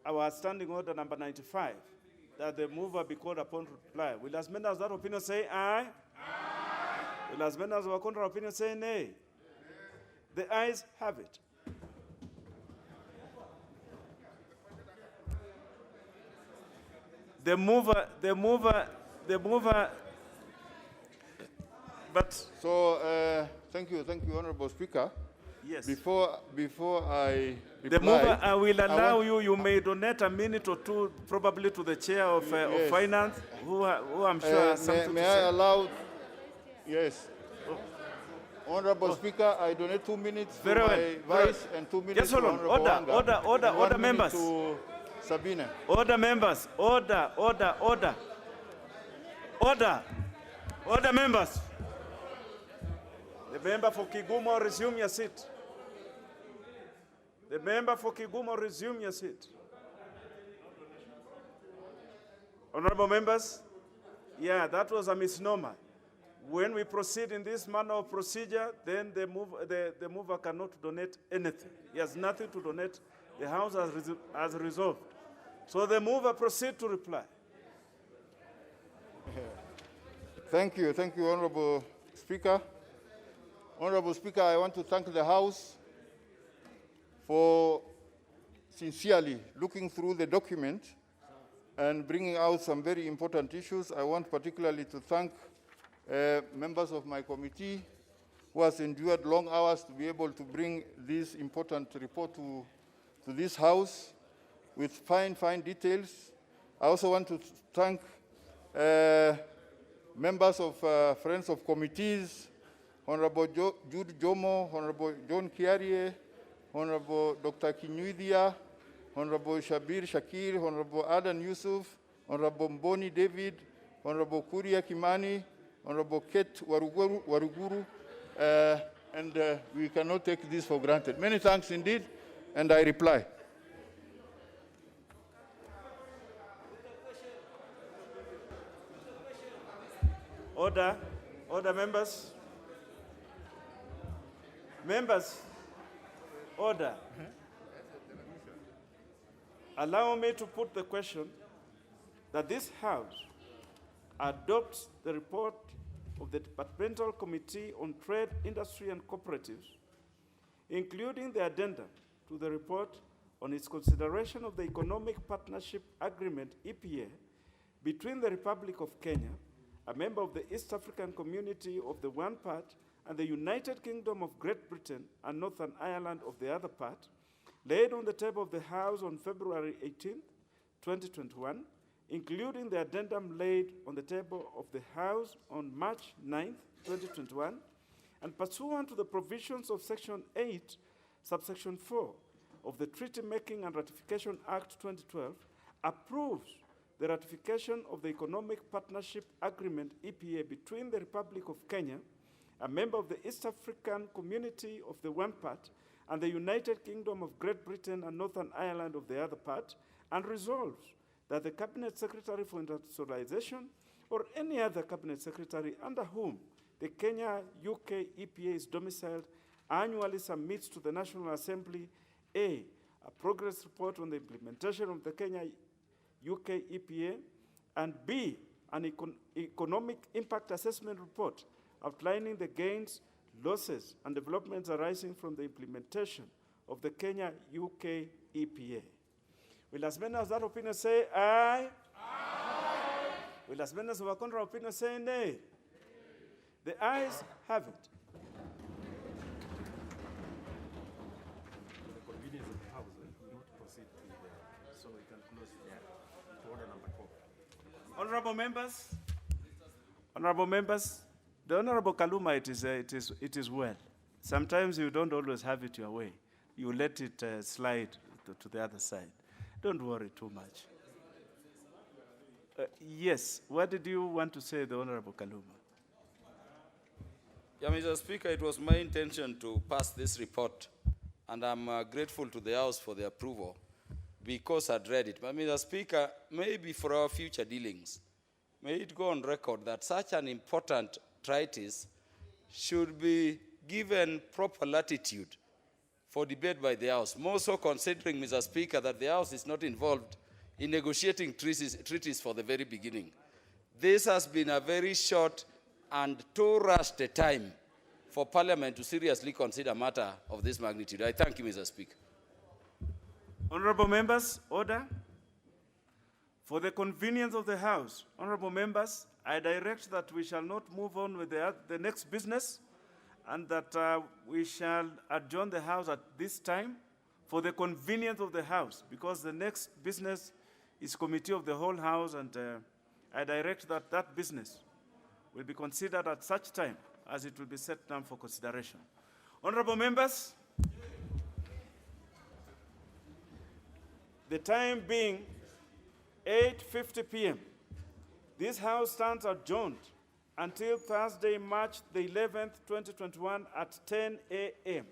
our standing order number 95, that the mover be called upon to reply. Will as many as that opinion say aye? Aye. Will as many as our contrary opinion say nay? The ayes have it. The mover, but... So, thank you, Honourable Speaker. Yes. Before I reply, the mover, I will allow you may donate a minute or two, probably to the chair of finance, who I'm sure has something to say. May I allow? Yes. Honourable Speaker, I donate 2 minutes to my vice and 2 minutes to Honourable Wanga. Order, members. To Sabine. Order, members. Order, members. The member for Kigumo, resume your seat. The member for Kigumo, resume your seat. Honourable members, yeah, that was a misnomer. when we proceed in this manner of procedure, then the mover cannot donate anything. He has nothing to donate. The House has resolved. So the mover proceed to reply. Thank you, Honorable Speaker. Honorable Speaker, I want to thank the House for sincerely looking through the document and bringing out some very important issues. I want particularly to thank members of my committee who has endured long hours to be able to bring this important report to this House with fine details. I also want to thank members of Friends of Committees, Honorable Jude Jomo, Honorable John Kiarie, Honorable Dr. Kinyuidia, Honorable Shabir Shakir, Honorable Adan Yusuf, Honorable Mboni David, Honorable Kuria Kimani, Honorable Kate Waruguru, and we cannot take this for granted. Many thanks indeed, and I reply. Order, members. Members, order. Allow me to put the question that this House adopts the report of the Departmental Committee on Trade, Industry and Cooperatives, including the addendum to the report on its consideration of the Economic Partnership Agreement, EPA, between the Republic of Kenya, a member of the East African Community of the one part, and the United Kingdom of Great Britain and Northern Ireland of the other part, laid on the table of the House on February 18, 2021, including the addendum laid on the table of the House on March 9, 2021, and pursuant to the provisions of Section 8, subsection 4 of the Treaty Making and Ratification Act 2012, approves the ratification of the Economic Partnership Agreement, EPA, between the Republic of Kenya, a member of the East African Community of the one part, and the United Kingdom of Great Britain and Northern Ireland of the other part, and resolves that the Cabinet Secretary for Industrialization or any other Cabinet Secretary under whom the Kenya-UK EPA is domiciled annually submits to the National Assembly A progress report on the implementation of the Kenya-UK EPA, and B, an economic impact assessment report outlining the gains, losses, and developments arising from the implementation of the Kenya-UK EPA. Will as many as that opinion say aye? Aye. Will as many as of a contrary opinion say nay? The ayes have it. For the convenience of the House, we will not proceed to so we can close to order number 4. Honorable members, the Honorable Kaluma, it is well. Sometimes you don't always have it your way. You let it slide to the other side. Don't worry too much. Yes, what did you want to say, the Honorable Kaluma? Yeah, Mr. Speaker, it was my intention to pass this report, and I'm grateful to the House for the approval because I'd read it. But Mr. Speaker, maybe for our future dealings, may it go on record that such an important treatise should be given proper latitude for debate by the House, more so considering, Mr. Speaker, that the House is not involved in negotiating treaties for the very beginning. This has been a very short and too rushed a time for Parliament to seriously consider a matter of this magnitude. I thank you, Mr. Speaker. Honorable members, order. For the convenience of the House, honorable members, I direct that we shall not move on with the next business, and that we shall adjourn the House at this time for the convenience of the House, because the next business is committee of the whole House, and I direct that that business will be considered at such time as it will be set down for consideration. Honorable members, the time being 8:50 p.m., this House stands adjourned until Thursday, March the 11th, 2021 at 10 a.m.